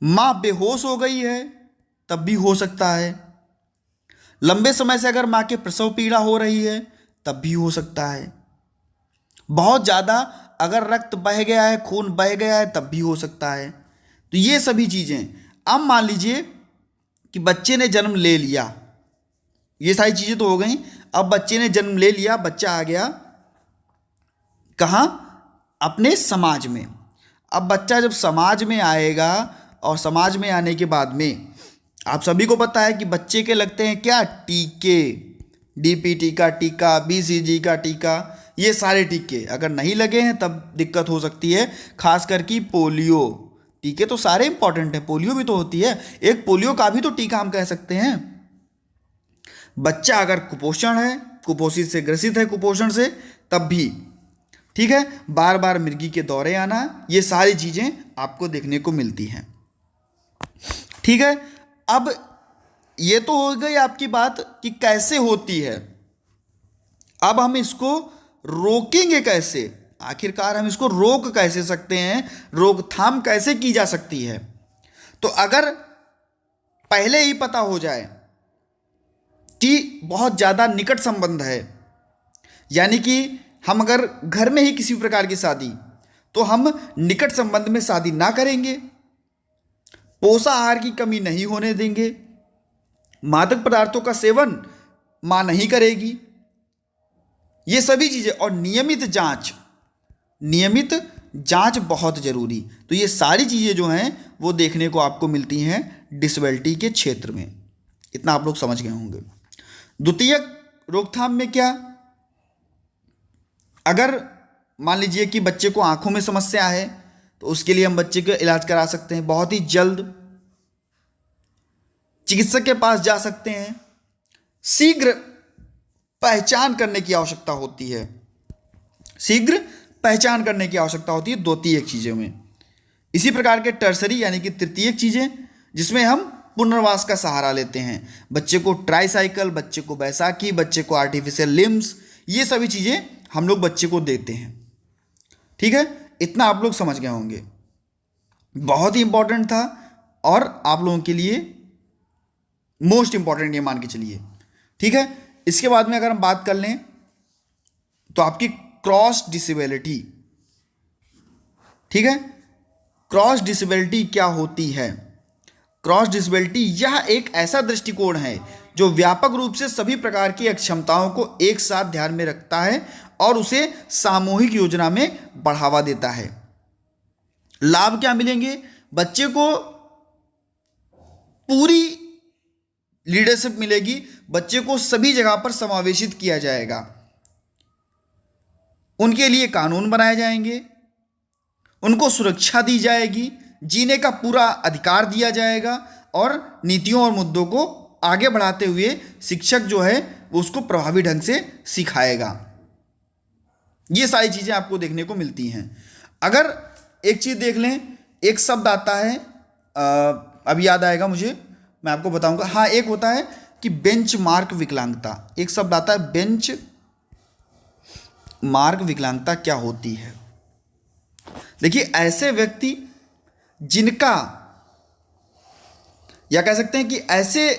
माँ बेहोश हो गई है तब भी हो सकता है। लंबे समय से अगर माँ के प्रसव पीड़ा हो रही है तब भी हो सकता है। बहुत ज़्यादा अगर रक्त बह गया है, खून बह गया है तब भी हो सकता है। तो ये सभी चीज़ें, अब मान लीजिए कि बच्चे ने जन्म ले लिया, ये सारी चीज़ें तो हो गई। अब बच्चे ने जन्म ले लिया, बच्चा आ गया कहाँ? अपने समाज में। अब बच्चा जब समाज में आएगा, और समाज में आने के बाद में आप सभी को पता है कि बच्चे के लगते हैं क्या? टीके, डीपीटी का टीका, बीसीजी का टीका, ये सारे टीके अगर नहीं लगे हैं तब दिक्कत हो सकती है। खास करके पोलियो टीके तो सारे इंपॉर्टेंट है, पोलियो भी तो होती है, एक पोलियो का भी तो टीका हम कह सकते हैं। बच्चा अगर कुपोषण है, कुपोषित से ग्रसित है, कुपोषण से, तब भी ठीक है। बार बार मिर्गी के दौरे आना, ये सारी चीज़ें आपको देखने को मिलती हैं। ठीक है। अब ये तो हो गई आपकी बात कि कैसे होती है। अब हम इसको रोकेंगे कैसे? आखिरकार हम इसको रोक कैसे सकते हैं, रोकथाम कैसे की जा सकती है? तो अगर पहले ही पता हो जाए कि बहुत ज़्यादा निकट संबंध है, यानी कि हम अगर घर में ही किसी प्रकार की शादी, तो हम निकट संबंध में शादी ना करेंगे, पोषाहार की कमी नहीं होने देंगे, मादक पदार्थों का सेवन मां नहीं करेगी, ये सभी चीज़ें, और नियमित जांच बहुत ज़रूरी। तो ये सारी चीज़ें जो हैं वो देखने को आपको मिलती हैं डिसेबिलिटी के क्षेत्र में। इतना आप लोग समझ गए होंगे। द्वितीयक रोकथाम में क्या? अगर मान लीजिए कि बच्चे को आंखों में समस्या है तो उसके लिए हम बच्चे का इलाज करा सकते हैं, बहुत ही जल्द चिकित्सक के पास जा सकते हैं, शीघ्र पहचान करने की आवश्यकता होती है, शीघ्र पहचान करने की आवश्यकता होती है द्वितीयक चीज़ों में। इसी प्रकार के टर्सरी यानी कि तृतीयक चीज़ें जिसमें हम पुनर्वास का सहारा लेते हैं, बच्चे को ट्राईसाइकिल, बच्चे को बैसाखी, बच्चे को आर्टिफिशियल लिम्स, ये सभी चीज़ें हम लोग बच्चे को देते हैं। ठीक है, इतना आप लोग समझ गए होंगे, बहुत ही इंपॉर्टेंट था और आप लोगों के लिए मोस्ट इंपॉर्टेंट ये मान के चलिए। ठीक है, इसके बाद में अगर हम बात कर लें तो आपकी क्रॉस डिसेबिलिटी। ठीक है, क्रॉस डिसेबिलिटी क्या होती है? क्रॉस डिसेबिलिटी यह एक ऐसा दृष्टिकोण है जो व्यापक रूप से सभी प्रकार की अक्षमताओं को एक साथ ध्यान में रखता है और उसे सामूहिक योजना में बढ़ावा देता है। लाभ क्या मिलेंगे? बच्चे को पूरी लीडरशिप मिलेगी, बच्चे को सभी जगह पर समावेशित किया जाएगा, उनके लिए कानून बनाए जाएंगे, उनको सुरक्षा दी जाएगी, जीने का पूरा अधिकार दिया जाएगा और नीतियों और मुद्दों को आगे बढ़ाते हुए शिक्षक जो है वो उसको प्रभावी ढंग से सिखाएगा। ये सारी चीज़ें आपको देखने को मिलती हैं। अगर एक चीज़ देख लें, एक शब्द आता है, अभी याद आएगा मुझे, मैं आपको बताऊंगा। हाँ, एक होता है कि बेंच मार्क विकलांगता, एक शब्द आता है बेंच मार्क विकलांगता। क्या होती है? देखिए, ऐसे व्यक्ति जिनका, या कह सकते हैं कि ऐसे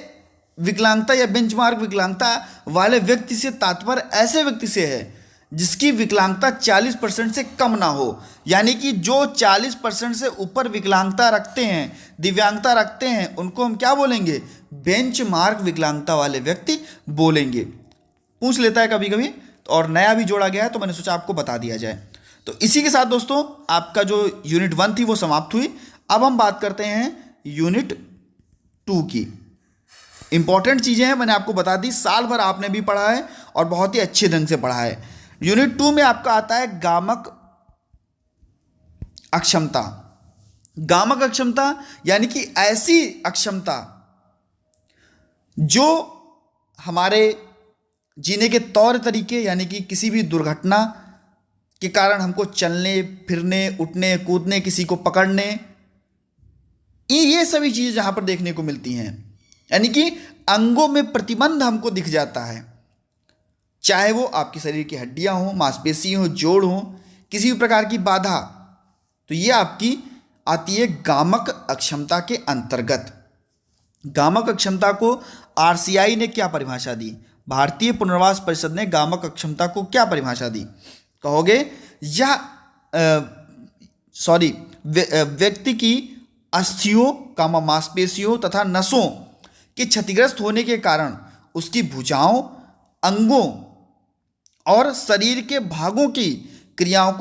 विकलांगता या बेंचमार्क विकलांगता वाले व्यक्ति से तात्पर्य ऐसे व्यक्ति से है जिसकी विकलांगता 40% से कम ना हो, यानी कि जो 40% से ऊपर विकलांगता रखते हैं, दिव्यांगता रखते हैं, उनको हम क्या बोलेंगे? बेंचमार्क विकलांगता वाले व्यक्ति बोलेंगे। पूछ लेता है कभी कभी, और नया भी जोड़ा गया है तो मैंने सोचा आपको बता दिया जाए। तो इसी के साथ दोस्तों आपका जो यूनिट 1 थी वो समाप्त हुई। अब हम बात करते हैं यूनिट 2 की। इंपॉर्टेंट चीज़ें हैं, मैंने आपको बता दी, साल भर आपने भी पढ़ा है और बहुत ही अच्छे ढंग से पढ़ा है। यूनिट 2 में आपका आता है गामक अक्षमता। गामक अक्षमता यानी कि ऐसी अक्षमता जो हमारे जीने के तौर तरीके, यानी कि किसी भी दुर्घटना के कारण हमको चलने फिरने, उठने कूदने, किसी को पकड़ने, ये सभी चीज़ें जहाँ पर देखने को मिलती हैं, यानी कि अंगों में प्रतिबंध हमको दिख जाता है, चाहे वो आपके शरीर की हड्डियाँ हों, मांसपेशी हो, जोड़ हो, किसी भी प्रकार की बाधा, तो ये आपकी आती है गामक अक्षमता के अंतर्गत। गामक अक्षमता को आरसीआई ने क्या परिभाषा दी? भारतीय पुनर्वास परिषद ने गामक अक्षमता को क्या परिभाषा दी? कहोगे यह व्यक्ति की अस्थियों, मांसपेशियों तथा नसों के क्षतिग्रस्त होने के कारण उसकी भुजाओं, अंगों और शरीर के भागों की क्रियाओं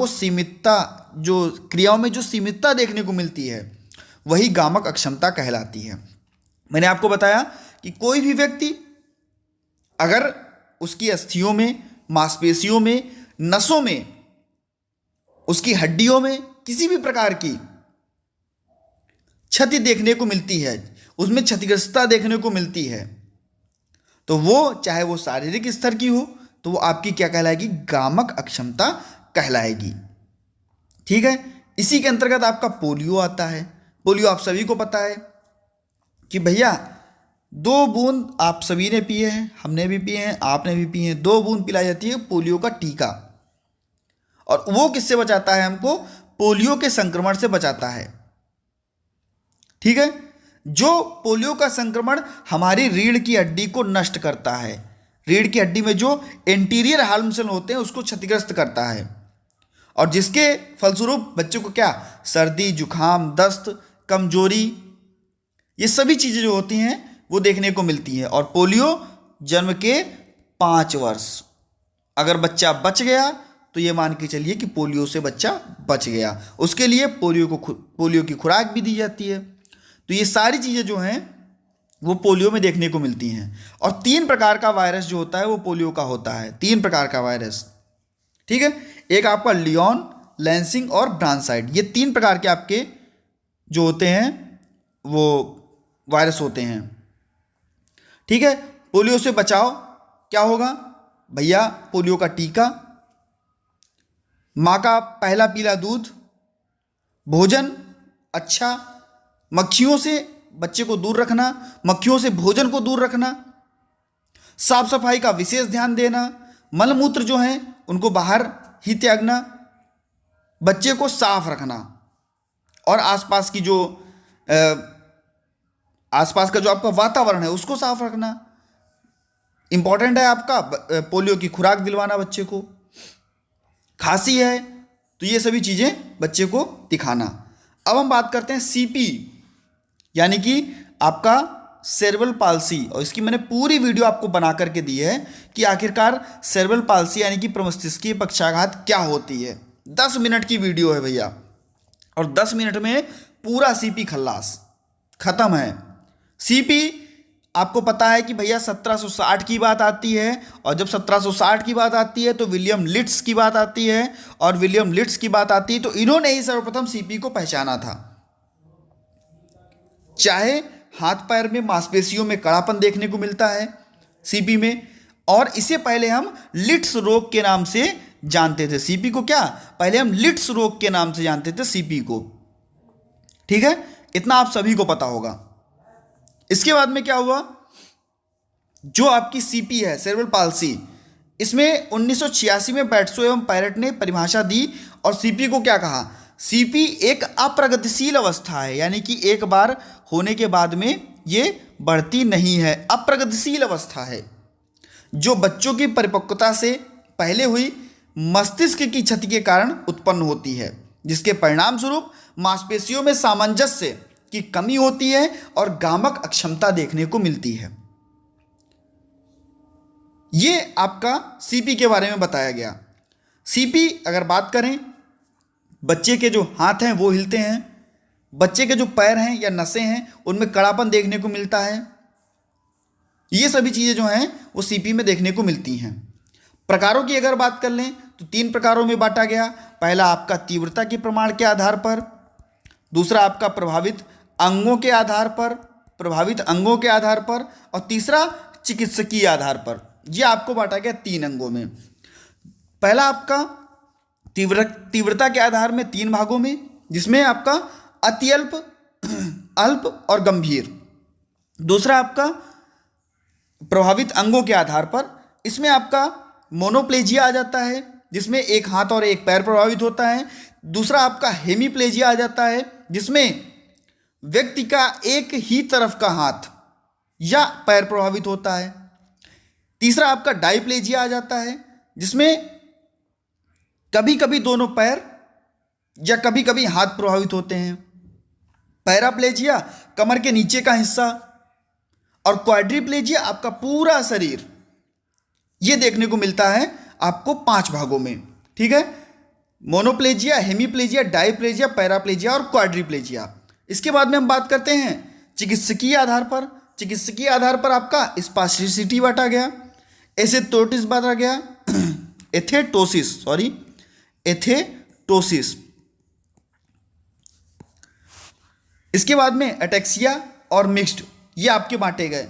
में जो सीमितता देखने को मिलती है वही गामक अक्षमता कहलाती है। मैंने आपको बताया कि कोई भी व्यक्ति अगर उसकी अस्थियों में, मांसपेशियों में, नसों में, उसकी हड्डियों में किसी भी प्रकार की क्षति देखने को मिलती है, उसमें क्षतिग्रस्तता देखने को मिलती है, तो वो चाहे वो शारीरिक स्तर की हो तो वो आपकी क्या कहलाएगी? गामक अक्षमता कहलाएगी। ठीक है, इसी के अंतर्गत आपका पोलियो आता है। पोलियो आप सभी को पता है कि भैया 2 बूंद आप सभी ने पिए हैं, हमने भी पिए हैं, आपने भी पिए हैं, 2 बूंद पिलाई जाती है पोलियो का टीका, और वो किससे बचाता है? हमको पोलियो के संक्रमण से बचाता है। ठीक है, जो पोलियो का संक्रमण हमारी रीढ़ की हड्डी को नष्ट करता है, रीढ़ की हड्डी में जो एंटीरियर हार्मोन सेल होते हैं उसको क्षतिग्रस्त करता है, और जिसके फलस्वरूप बच्चे को क्या? सर्दी, जुखाम, दस्त, कमजोरी, ये सभी चीज़ें जो होती हैं वो देखने को मिलती हैं। और पोलियो जन्म के 5 वर्ष अगर बच्चा बच गया तो ये मान के चलिए कि पोलियो से बच्चा बच गया, उसके लिए पोलियो की खुराक भी दी जाती है। तो ये सारी चीज़ें जो हैं वो पोलियो में देखने को मिलती हैं। और 3 प्रकार का वायरस जो होता है वो पोलियो का होता है, 3 प्रकार का वायरस। ठीक है, एक आपका लियॉन, लैंसिंग और ब्रांसाइड, ये 3 प्रकार के आपके जो होते हैं वो वायरस होते हैं। ठीक है, पोलियो से बचाव क्या होगा भैया? पोलियो का टीका, माँ का पहला पीला दूध, भोजन अच्छा, मक्खियों से बच्चे को दूर रखना, मक्खियों से भोजन को दूर रखना, साफ सफाई का विशेष ध्यान देना, मलमूत्र जो है उनको बाहर ही त्यागना, बच्चे को साफ रखना और आसपास की जो आसपास का जो आपका वातावरण है उसको साफ रखना। इंपॉर्टेंट है आपका पोलियो की खुराक दिलवाना बच्चे को। खांसी है तो ये सभी चीज़ें बच्चे को दिखाना। अब हम बात करते हैं सीपी यानी कि आपका सेरेब्रल पाल्सी, और इसकी मैंने पूरी वीडियो आपको बना करके दी है कि आखिरकार सेरेब्रल पाल्सी यानी कि प्रमस्तिष्कीय पक्षाघात क्या होती है। 10 मिनट की वीडियो है भैया, और 10 मिनट में पूरा सीपी खल्लास खत्म है। सीपी आपको पता है कि भैया 1760 की बात आती है, और जब 1760 की बात आती है तो विलियम लिट्स की बात आती है, और विलियम लिट्स की बात आती है तो इन्होंने ही सर्वप्रथम सीपी को पहचाना था। चाहे हाथ पैर में मांसपेशियों में कड़ापन देखने को मिलता है सीपी में, और इसे पहले हम लिट्स रोग के नाम से जानते थे। सीपी को क्या पहले हम लिट्स रोग के नाम से जानते थे सीपी को, ठीक है, इतना आप सभी को पता होगा। इसके बाद में क्या हुआ, जो आपकी सीपी है सेरेब्रल पाल्सी, इसमें 1986 में बैट्सो एवं पैरेट ने परिभाषा दी, और सीपी को क्या कहा? सीपी एक अप्रगतिशील अवस्था है, यानी कि एक बार होने के बाद में ये बढ़ती नहीं है, अप्रगतिशील अवस्था है, जो बच्चों की परिपक्वता से पहले हुई मस्तिष्क की क्षति के कारण उत्पन्न होती है, जिसके परिणाम स्वरूप मांसपेशियों में सामंजस्य की कमी होती है और गामक अक्षमता देखने को मिलती है। ये आपका सीपी के बारे में बताया गया। सीपी अगर बात करें, बच्चे के जो हाथ हैं वो हिलते हैं, बच्चे के जो पैर हैं या नसें हैं उनमें कड़ापन देखने को मिलता है। ये सभी चीज़ें जो हैं वो सीपी में देखने को मिलती हैं। प्रकारों की अगर बात कर लें तो 3 प्रकारों में बांटा गया। पहला आपका तीव्रता के प्रमाण के आधार पर, दूसरा आपका प्रभावित अंगों के आधार पर, और तीसरा चिकित्सकीय आधार पर। यह आपको बांटा गया 3 अंगों में। पहला आपका तीव्रता के आधार में 3 भागों में, जिसमें आपका अत्यल्प, अल्प और गंभीर। दूसरा आपका प्रभावित अंगों के आधार पर, इसमें आपका मोनोप्लेजिया आ जाता है, जिसमें एक हाथ और एक पैर प्रभावित होता है। दूसरा आपका हेमीप्लेजिया आ जाता है, जिसमें व्यक्ति का एक ही तरफ का हाथ या पैर प्रभावित होता है। तीसरा आपका डाइप्लेजिया आ जाता है, जिसमें कभी कभी दोनों पैर या कभी कभी हाथ प्रभावित होते हैं। पैराप्लेजिया कमर के नीचे का हिस्सा, और क्वाड्रिप्लेजिया आपका पूरा शरीर। ये देखने को मिलता है आपको 5 भागों में, ठीक है, मोनोप्लेजिया, हेमीप्लेजिया, डाइप्लेजिया, पैराप्लेजिया और क्वाड्रिप्लेजिया। इसके बाद में हम बात करते हैं चिकित्सकीय आधार पर। चिकित्सकीय आधार पर आपका स्पास्टिसिटी बांटा गया, एथेटोसिस बांटा गया, एथेटोसिस। इसके बाद में एटेक्सिया और मिक्स्ड, ये आपके बांटे गए।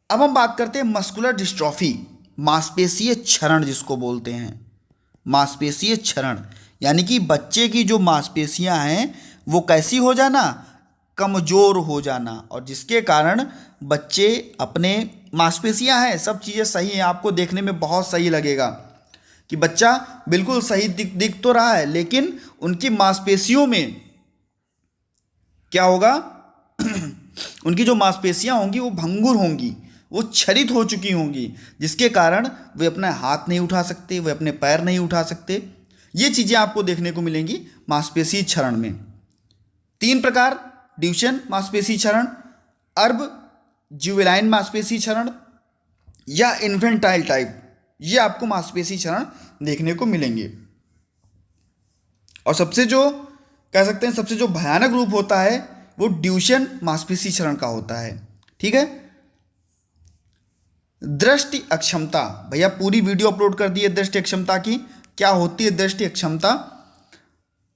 अब हम बात करते हैं मस्कुलर डिस्ट्रॉफी, मांसपेशीय क्षरण जिसको बोलते हैं। मांसपेशीय क्षरण यानी कि बच्चे की जो मांसपेशियां हैं वो कैसी हो जाना, कमज़ोर हो जाना, और जिसके कारण बच्चे अपने मांसपेशियां हैं, सब चीज़ें सही हैं, आपको देखने में बहुत सही लगेगा कि बच्चा बिल्कुल सही दिख तो रहा है, लेकिन उनकी मांसपेशियों में क्या होगा उनकी जो मांसपेशियां होंगी वो भंगुर होंगी, वो क्षरित हो चुकी होंगी, जिसके कारण वे अपना हाथ नहीं उठा सकते, वे अपने पैर नहीं उठा सकते। ये चीज़ें आपको देखने को मिलेंगी मांसपेशी क्षरण में। 3 प्रकार, ड्यूचेन मांसपेशी क्षरण, अर्ब जुवेनाइन मांसपेशी क्षरण या इन्फेंटाइल टाइप, ये आपको मांसपेशी क्षरण देखने को मिलेंगे। और सबसे जो कह सकते हैं सबसे जो भयानक रूप होता है वो ड्यूचेन मांसपेशी क्षरण का होता है, ठीक है। दृष्टि अक्षमता, भैया पूरी वीडियो अपलोड कर दी है दृष्टि अक्षमता की, क्या होती है दृष्टि अक्षमता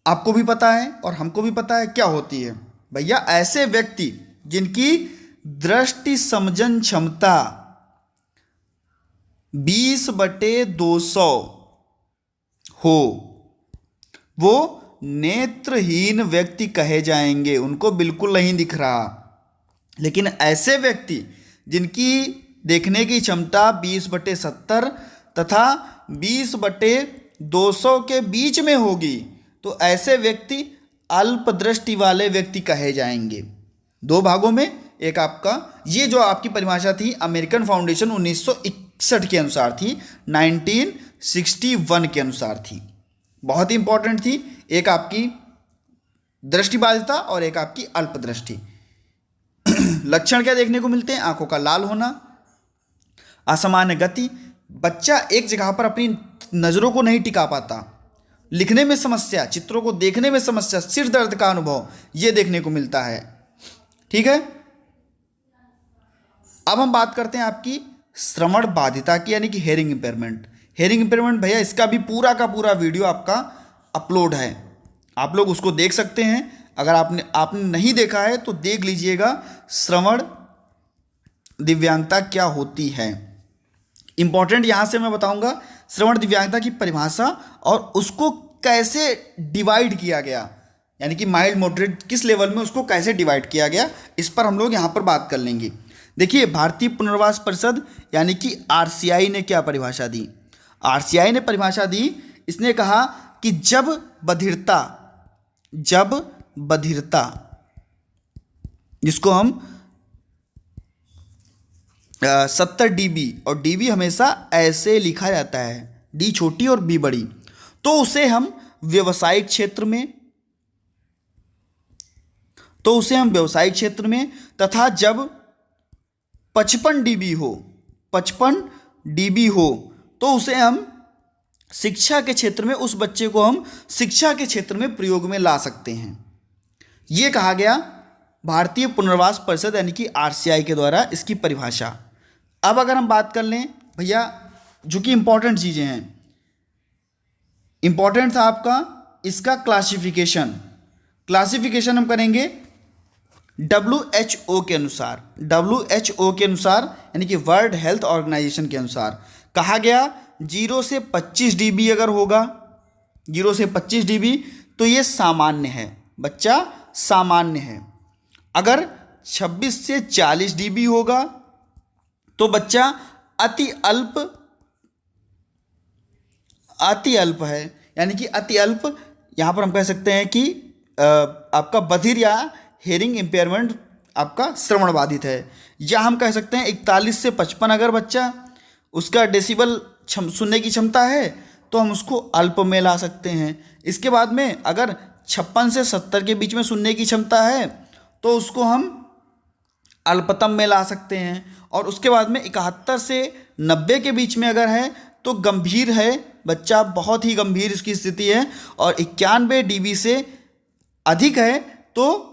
आपको भी पता है और हमको भी पता है क्या होती है। भैया ऐसे व्यक्ति जिनकी दृष्टि समझन क्षमता 20/200 हो वो नेत्रहीन व्यक्ति कहे जाएंगे। उनको बिल्कुल नहीं दिख रहा। लेकिन ऐसे व्यक्ति जिनकी देखने की क्षमता 20/70 तथा 20/200 के बीच में होगी तो ऐसे व्यक्ति अल्पदृष्टि वाले व्यक्ति कहे जाएंगे। दो भागों में, एक आपका ये जो आपकी परिभाषा थी अमेरिकन फाउंडेशन 1961 के अनुसार थी, 1961 के अनुसार थी, बहुत ही इंपॉर्टेंट थी। एक आपकी दृष्टिबाधिता और एक आपकी अल्पदृष्टि। लक्षण क्या देखने को मिलते हैं? आंखों का लाल होना, असामान्य गति, बच्चा एक जगह पर अपनी नज़रों को नहीं टिका पाता, लिखने में समस्या, चित्रों को देखने में समस्या, सिर दर्द का अनुभव ये देखने को मिलता है। ठीक है, अब हम बात करते हैं आपकी श्रवण बाधिता की, यानी कि हेयरिंग इंपेयरमेंट। हेयरिंग इंपेयरमेंट भैया इसका भी पूरा का पूरा वीडियो आपका अपलोड है, आप लोग उसको देख सकते हैं। अगर आपने नहीं देखा है तो देख लीजिएगा, श्रवण दिव्यांगता क्या होती है। इंपॉर्टेंट यहां से मैं बताऊंगा श्रवण दिव्यांगता की परिभाषा और उसको कैसे डिवाइड किया गया, यानी कि माइल्ड मॉडरेट किस लेवल में उसको कैसे डिवाइड किया गया, इस पर हम लोग यहां पर बात कर लेंगे। देखिए, भारतीय पुनर्वास परिषद यानी कि आरसीआई ने क्या परिभाषा दी? आरसीआई ने परिभाषा दी, इसने कहा कि जब बधिरता जिसको हम 70 dB, और dB हमेशा ऐसे लिखा जाता है, डी छोटी और बी बड़ी, तो उसे हम व्यवसायिक क्षेत्र में तथा जब 55 dB हो तो उसे हम शिक्षा के क्षेत्र में, उस बच्चे को हम शिक्षा के क्षेत्र में प्रयोग में ला सकते हैं। ये कहा गया भारतीय पुनर्वास परिषद यानी कि आरसीआई के द्वारा इसकी परिभाषा। अब अगर हम बात कर लें भैया, जो कि इंपॉर्टेंट चीज़ें हैं, इंपॉर्टेंट था आपका इसका क्लासिफिकेशन हम करेंगे WHO के अनुसार। WHO के अनुसार यानी कि वर्ल्ड हेल्थ ऑर्गेनाइजेशन के अनुसार कहा गया 0 से 25 dB अगर होगा, 0 से 25 dB तो ये सामान्य है, बच्चा सामान्य है। अगर 26 से 40 dB होगा तो बच्चा अति अल्प है, यानी कि अति अल्प। यहाँ पर हम कह सकते हैं कि आपका बधिर या हेयरिंग इम्पेयरमेंट आपका श्रवण बाधित है। या हम कह सकते हैं 41 से 55 अगर बच्चा उसका डेसिबल सुनने की क्षमता है तो हम उसको अल्प में ला सकते हैं। इसके बाद में अगर 56 से 70 के बीच में सुनने की क्षमता है तो उसको हम अल्पतम में ला सकते हैं। और उसके बाद में 71 से 90 के बीच में अगर है तो गंभीर है, बच्चा बहुत ही गंभीर इसकी स्थिति है। और 91 dB से अधिक है तो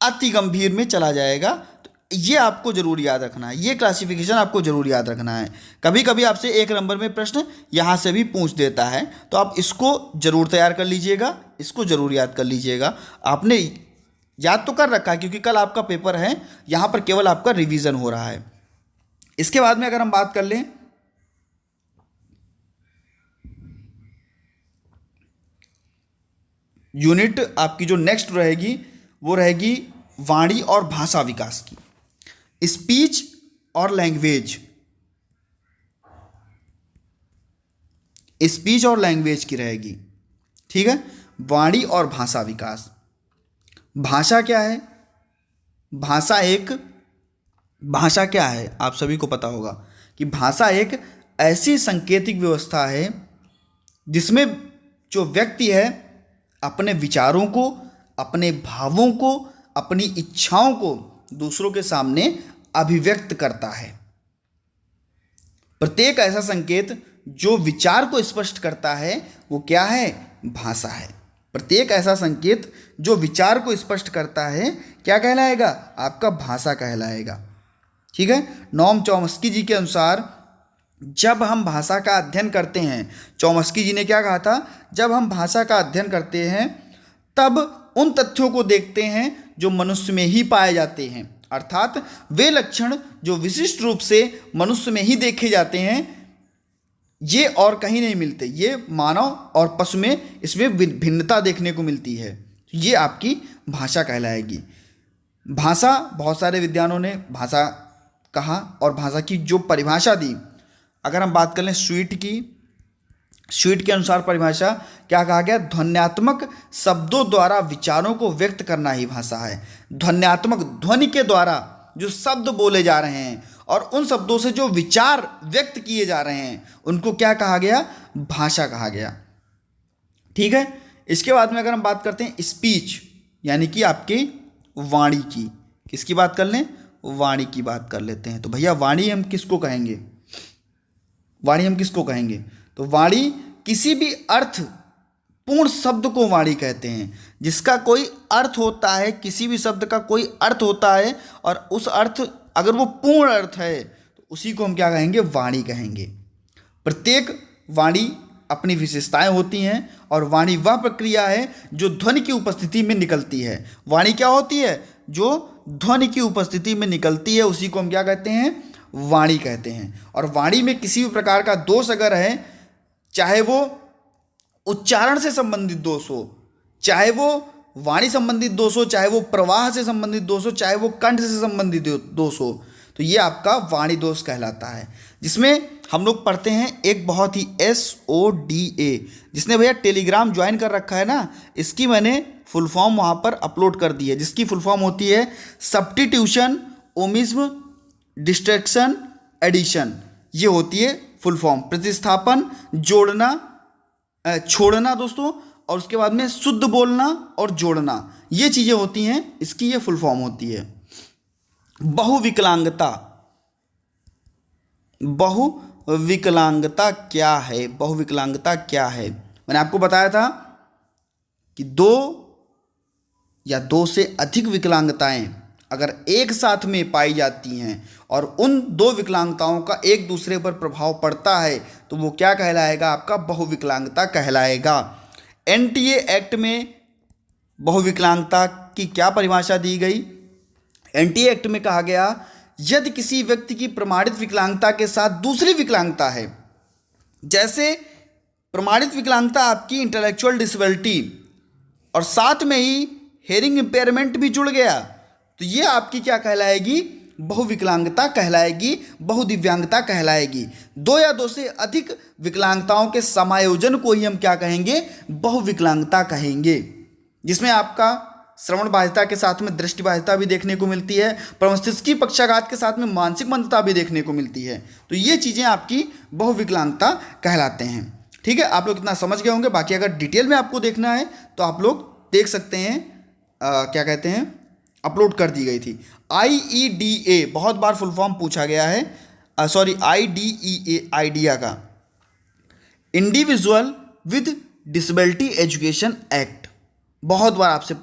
अति गंभीर में चला जाएगा। तो ये आपको जरूर याद रखना है, ये क्लासिफिकेशन आपको जरूर याद रखना है। कभी कभी आपसे 1 नंबर में प्रश्न यहाँ से भी पूछ देता है, तो आप इसको जरूर तैयार कर लीजिएगा, इसको जरूर याद कर लीजिएगा। आपने याद तो कर रखा है क्योंकि कल आपका पेपर है, यहाँ पर केवल आपका रिवीजन हो रहा है। इसके बाद में अगर हम बात कर लें यूनिट आपकी जो नेक्स्ट रहेगी वो रहेगी वाणी और भाषा विकास की, स्पीच और लैंग्वेज की रहेगी। ठीक है, वाणी और भाषा विकास। भाषा क्या है? भाषा क्या है आप सभी को पता होगा कि भाषा एक ऐसी सांकेतिक व्यवस्था है जिसमें जो व्यक्ति है अपने विचारों को, अपने भावों को, अपनी इच्छाओं को दूसरों के सामने अभिव्यक्त करता है। प्रत्येक ऐसा संकेत जो विचार को स्पष्ट करता है वो क्या है? भाषा है। प्रत्येक ऐसा संकेत जो विचार को स्पष्ट करता है क्या कहलाएगा? आपका भाषा कहलाएगा। ठीक है, नॉम चॉम्स्की जी के अनुसार जब हम भाषा का अध्ययन करते हैं, चॉम्स्की जी ने क्या कहा था? जब हम भाषा का अध्ययन करते हैं तब उन तथ्यों को देखते हैं जो मनुष्य में ही पाए जाते हैं, अर्थात वे लक्षण जो विशिष्ट रूप से मनुष्य में ही देखे जाते हैं ये और कहीं नहीं मिलते, ये मानव और पशु में इसमें भिन्नता देखने को मिलती है। ये आपकी भाषा कहलाएगी। भाषा, बहुत सारे विद्वानों ने भाषा कहा और भाषा की जो परिभाषा दी, अगर हम बात कर लें स्वीट की, स्वीट के अनुसार परिभाषा क्या कहा गया? ध्वन्यात्मक शब्दों द्वारा विचारों को व्यक्त करना ही भाषा है। ध्वन्यात्मक, ध्वनि के द्वारा जो शब्द बोले जा रहे हैं और उन शब्दों से जो विचार व्यक्त किए जा रहे हैं उनको क्या कहा गया? भाषा कहा गया। ठीक है। इसके बाद में अगर हम बात करते हैं स्पीच, यानी कि आपकी वाणी की, किसकी बात कर लें? वाणी की बात कर लेते हैं। तो भैया वाणी हम किसको कहेंगे? वाणी हम किसको कहेंगे? तो वाणी किसी भी अर्थ पूर्ण शब्द को वाणी कहते हैं, जिसका कोई अर्थ होता है, किसी भी शब्द का कोई अर्थ होता है और उस अर्थ अगर वो पूर्ण अर्थ है तो उसी को हम क्या कहेंगे? वाणी कहेंगे। प्रत्येक वाणी अपनी विशेषताएं होती हैं और वाणी वह प्रक्रिया है जो ध्वनि की उपस्थिति में निकलती है। वाणी क्या होती है? जो ध्वनि की उपस्थिति में निकलती है, उसी को हम क्या कहते हैं? वाणी कहते हैं। और वाणी में किसी भी प्रकार का दोष अगर है, चाहे वो उच्चारण से संबंधित दोष हो, चाहे वो वाणी संबंधित दोष हो, चाहे वो प्रवाह से संबंधित दोष हो, चाहे वो कंठ से संबंधित दोष हो, तो ये आपका वाणी दोष कहलाता है। जिसमें हम लोग पढ़ते हैं एक बहुत ही SODA, जिसने भैया टेलीग्राम ज्वाइन कर रखा है ना, इसकी मैंने फुल फॉर्म वहाँ पर अपलोड कर दी है, जिसकी फुल फॉर्म होती है सब्स्टिट्यूशन, ओमिज्म, डिस्ट्रैक्शन, एडिशन। ये होती है फुल फॉर्म। प्रतिस्थापन, जोड़ना, छोड़ना दोस्तों, और उसके बाद में शुद्ध बोलना और जोड़ना, ये चीज़ें होती हैं, इसकी ये फुल फॉर्म होती है। बहुविकलांगता, बहुविकलांगता क्या है? बहुविकलांगता क्या है? मैंने आपको बताया था कि दो या दो से अधिक विकलांगताएं अगर एक साथ में पाई जाती हैं और उन दो विकलांगताओं का एक दूसरे पर प्रभाव पड़ता है तो वो क्या कहलाएगा? आपका बहुविकलांगता कहलाएगा। NTA एक्ट में बहुविकलांगता की क्या परिभाषा दी गई? NTA एक्ट में कहा गया, यदि किसी व्यक्ति की प्रमाणित विकलांगता के साथ दूसरी विकलांगता है, जैसे प्रमाणित विकलांगता आपकी इंटेलेक्चुअल डिसेबिलिटी और साथ में ही हेयरिंग इम्पेयरमेंट भी जुड़ गया, तो ये आपकी क्या कहलाएगी? बहुविकलांगता कहलाएगी, बहुदिव्यांगता कहलाएगी। दो या दो से अधिक विकलांगताओं के समायोजन को ही हम क्या कहेंगे? बहुविकलांगता कहेंगे। जिसमें आपका श्रवण बाधिता के साथ में दृष्टि बाधिता भी देखने को मिलती है, प्रमस्तिष्की पक्षाघात के साथ में मानसिक मंदता भी देखने को मिलती है। तो ये चीज़ें आपकी बहुविकलांगता कहलाते हैं। ठीक है, आप लोग इतना समझ गए होंगे। बाकी अगर डिटेल में आपको देखना है तो आप लोग देख सकते हैं, क्या कहते हैं, अपलोड कर दी गई थी। IEDA बहुत बार फुल फॉर्म पूछा गया है, IDEA, आइडिया का, individual with disability education act, बहुत बार आपसे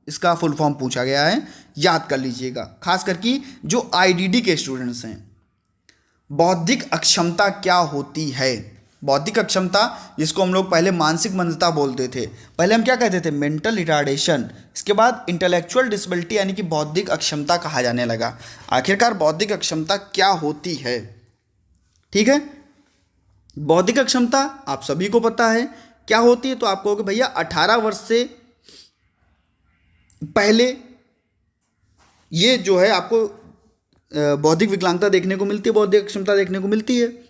इसका फुल फॉर्म पूछा गया है, याद कर लीजिएगा, खास करके जो IDD के स्टूडेंट्स हैं। बौद्धिक अक्षमता क्या होती है? बौद्धिक अक्षमता, जिसको हम लोग पहले मानसिक मंदता बोलते थे, पहले हम क्या कहते थे? Mental retardation. इसके बाद इंटेलेक्चुअल डिसेबिलिटी यानी कि बौद्धिक अक्षमता कहा जाने लगा। आखिरकार बौद्धिक अक्षमता क्या होती है? ठीक है, बौद्धिक अक्षमता आप सभी को पता है क्या होती है। तो आप कहोगे भैया 18 वर्ष से पहले ये जो है आपको बौद्धिक विकलांगता देखने को मिलती है, बौद्धिक अक्षमता देखने को मिलती है।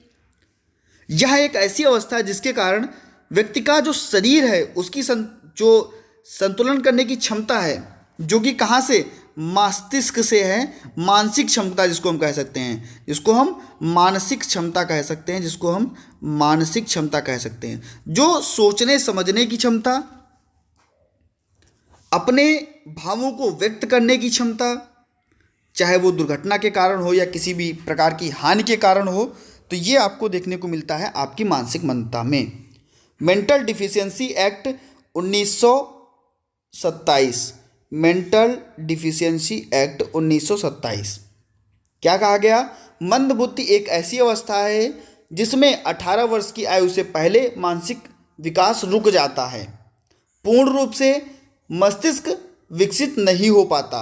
यह एक ऐसी अवस्था है जिसके कारण व्यक्ति का जो शरीर है उसकी जो संतुलन करने की क्षमता है, जो कि कहाँ से? मस्तिष्क से है। मानसिक क्षमता जिसको हम कह सकते हैं, जिसको हम मानसिक क्षमता कह सकते हैं, जिसको हम मानसिक क्षमता कह सकते हैं। जो सोचने समझने की क्षमता, अपने भावों को व्यक्त करने की क्षमता, चाहे वो दुर्घटना के कारण हो या किसी भी प्रकार की हानि के कारण हो, तो ये आपको देखने को मिलता है आपकी मानसिक मंदता में। Mental deficiency act 1927, mental deficiency act 1927, क्या कहा गया? मंदबुद्धि एक ऐसी अवस्था है जिसमें 18 वर्ष की आयु से पहले मानसिक विकास रुक जाता है, पूर्ण रूप से मस्तिष्क विकसित नहीं हो पाता।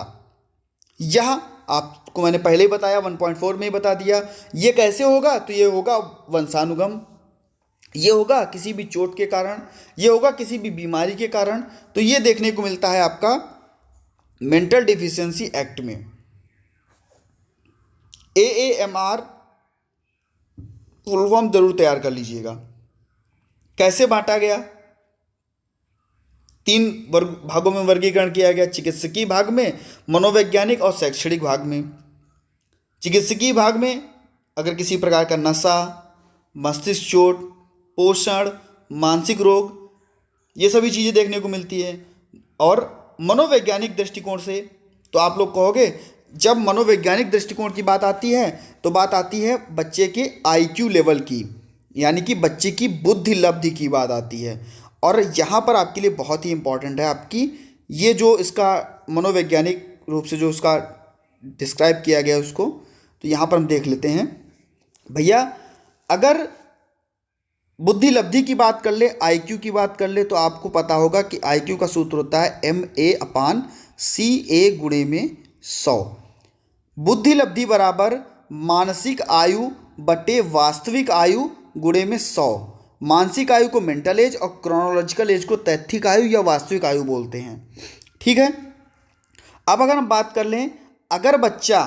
यह आपको मैंने पहले ही बताया, 1.4 में ही बता दिया। ये कैसे होगा? तो ये होगा वंशानुगम, ये होगा किसी भी चोट के कारण, ये होगा किसी भी बीमारी के कारण। तो ये देखने को मिलता है आपका मेंटल डिफिशियंसी एक्ट में। AAMR फुल फॉर्म जरूर तैयार कर लीजिएगा। कैसे बांटा गया? 3 भागों में वर्गीकरण किया गया, चिकित्सकीय भाग में, मनोवैज्ञानिक और शैक्षणिक भाग में। चिकित्सकीय भाग में अगर किसी प्रकार का नशा, मस्तिष्क चोट, पोषण, मानसिक रोग, ये सभी चीज़ें देखने को मिलती है। और मनोवैज्ञानिक दृष्टिकोण से तो आप लोग कहोगे, जब मनोवैज्ञानिक दृष्टिकोण की बात आती है तो बात आती है बच्चे के IQ लेवल की, यानी कि बच्चे की बुद्धि लब्धि की बात आती है। और यहाँ पर आपके लिए बहुत ही इम्पॉर्टेंट है आपकी ये जो इसका मनोवैज्ञानिक रूप से जो उसका डिस्क्राइब किया गया उसको, तो यहाँ पर हम देख लेते हैं। भैया अगर बुद्धि लब्धि की बात कर ले, IQ की बात कर ले, तो आपको पता होगा कि IQ का सूत्र होता है MA/CA गुणे में 100। बुद्धि लब्धि बराबर मानसिक आयु बटे वास्तविक आयु गुणे में 100। मानसिक आयु को मेंटल एज और क्रोनोलॉजिकल एज को तैथिक आयु या वास्तविक आयु बोलते हैं। ठीक है। अब अगर हम बात कर लें, अगर बच्चा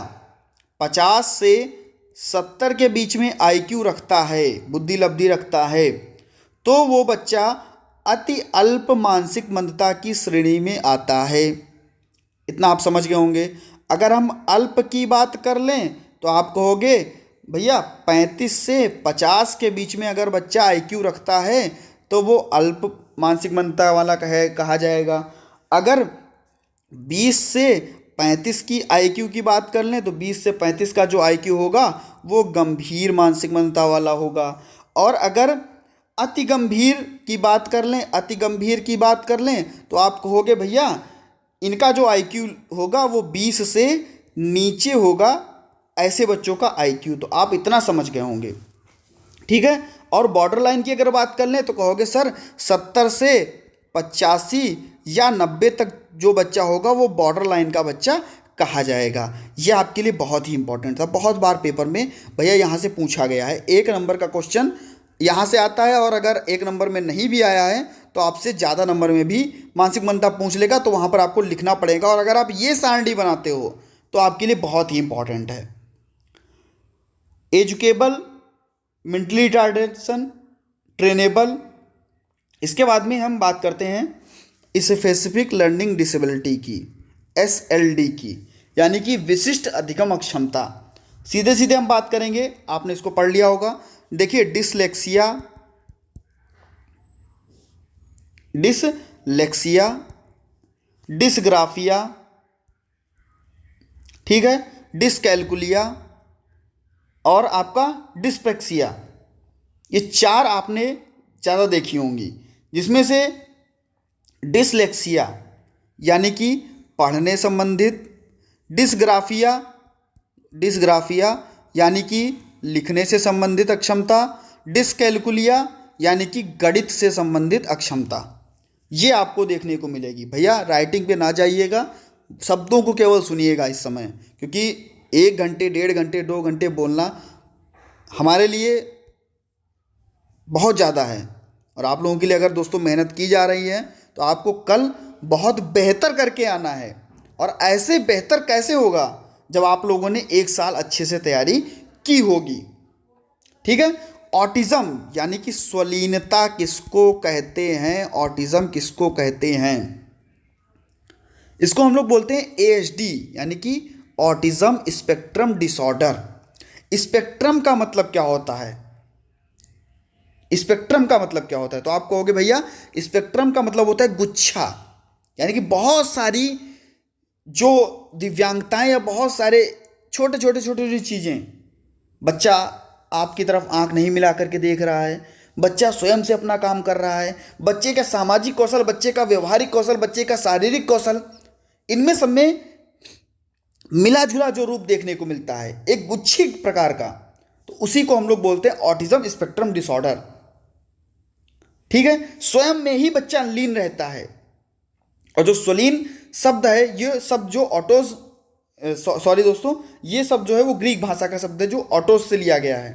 50 से 70 के बीच में IQ रखता है, बुद्धि लब्धि रखता है, तो वो बच्चा अति अल्प मानसिक मंदता की श्रेणी में आता है। इतना आप समझ गए होंगे। अगर हम अल्प की बात कर लें तो आप कहोगे भैया 35 से 50 के बीच में अगर बच्चा IQ रखता है तो वो अल्प मानसिक मंदता वाला कहा जाएगा। अगर 20 से 35 की IQ की बात कर लें तो 20 से 35 का जो IQ होगा वो गंभीर मानसिक मंदता वाला होगा। और अगर अति गंभीर की बात कर लें, अति गंभीर की बात कर लें तो आप कहोगे भैया इनका जो IQ होगा वो 20 से नीचे होगा, ऐसे बच्चों का IQ। तो आप इतना समझ गए होंगे। ठीक है। और बॉर्डर लाइन की अगर बात कर लें तो कहोगे सर 70 से 85 या 90 तक जो बच्चा होगा वो बॉर्डर लाइन का बच्चा कहा जाएगा। ये आपके लिए बहुत ही इंपॉर्टेंट था, बहुत बार पेपर में भैया यहाँ से पूछा गया है। 1 नंबर का क्वेश्चन यहाँ से आता है, और अगर 1 नंबर में नहीं भी आया है तो आपसे ज़्यादा नंबर में भी मानसिक मंदता पूछ लेगा, तो वहाँ पर आपको लिखना पड़ेगा। और अगर आप ये सारणी बनाते हो तो आपके लिए बहुत ही इंपॉर्टेंट है। एजुकेबल, मेंटली रिटार्डेशन, ट्रेनेबल। इसके बाद में हम बात करते हैं स्पेसिफिक लर्निंग डिसेबिलिटी की, SLD की, यानी कि विशिष्ट अधिगम अक्षमता। सीधे सीधे हम बात करेंगे, आपने इसको पढ़ लिया होगा। देखिए डिसलेक्सिया, डिसग्राफिया, ठीक है, डिसकैलकुलिया और आपका डिस्पेक्सिया, ये 4 आपने ज़्यादा देखी होंगी। जिसमें से डिसलेक्सिया यानी कि पढ़ने संबंधित, डिसग्राफिया यानी कि लिखने से संबंधित अक्षमता, डिसकैलकुलिया यानी कि गणित से संबंधित अक्षमता, ये आपको देखने को मिलेगी। भैया राइटिंग पे ना जाइएगा, शब्दों को केवल सुनिएगा इस समय, क्योंकि 1 घंटे, 1.5 घंटे, 2 घंटे बोलना हमारे लिए बहुत ज़्यादा है। और आप लोगों के लिए अगर दोस्तों मेहनत की जा रही है तो आपको कल बहुत बेहतर करके आना है। और ऐसे बेहतर कैसे होगा जब आप लोगों ने 1 साल अच्छे से तैयारी की होगी। ठीक है। ऑटिज्म यानी कि स्वलीनता किसको कहते हैं, ऑटिज्म किसको कहते हैं? इसको हम लोग बोलते हैं ASD यानी कि ऑटिज्म स्पेक्ट्रम डिसऑर्डर। स्पेक्ट्रम का मतलब क्या होता है? स्पेक्ट्रम का मतलब क्या होता है? तो आप कहोगे भैया स्पेक्ट्रम का मतलब होता है गुच्छा, यानी कि बहुत सारी जो दिव्यांगताएं या बहुत सारे छोटे चीज़ें। बच्चा आपकी तरफ आंख नहीं मिला करके देख रहा है, बच्चा स्वयं से अपना काम कर रहा है, बच्चे का सामाजिक कौशल, बच्चे का व्यवहारिक कौशल, बच्चे का शारीरिक कौशल, इनमें सब में मिला जुला जो रूप देखने को मिलता है एक गुच्छी प्रकार का, तो उसी को हम लोग बोलते हैं ऑटिज्म स्पेक्ट्रम डिसऑर्डर। ठीक है। स्वयं में ही बच्चा लीन रहता है। और जो स्वलीन शब्द है, ये शब्द जो सॉरी दोस्तों, ये शब्द जो है वो ग्रीक भाषा का शब्द है जो ऑटोस से लिया गया है।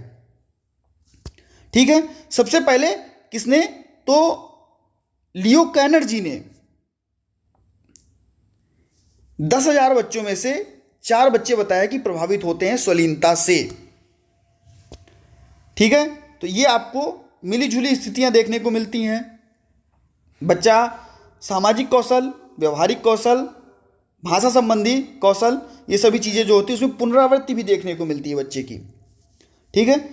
ठीक है। सबसे पहले किसने, तो लियो कैनर जी ने 10,000 बच्चों में से 4 बच्चे बताया कि प्रभावित होते हैं स्वलीनता से। ठीक है, तो ये आपको मिली जुली स्थितियां देखने को मिलती हैं। बच्चा सामाजिक कौशल, व्यवहारिक कौशल, भाषा संबंधी कौशल, ये सभी चीज़ें जो होती है उसमें पुनरावृत्ति भी देखने को मिलती है बच्चे की। ठीक है,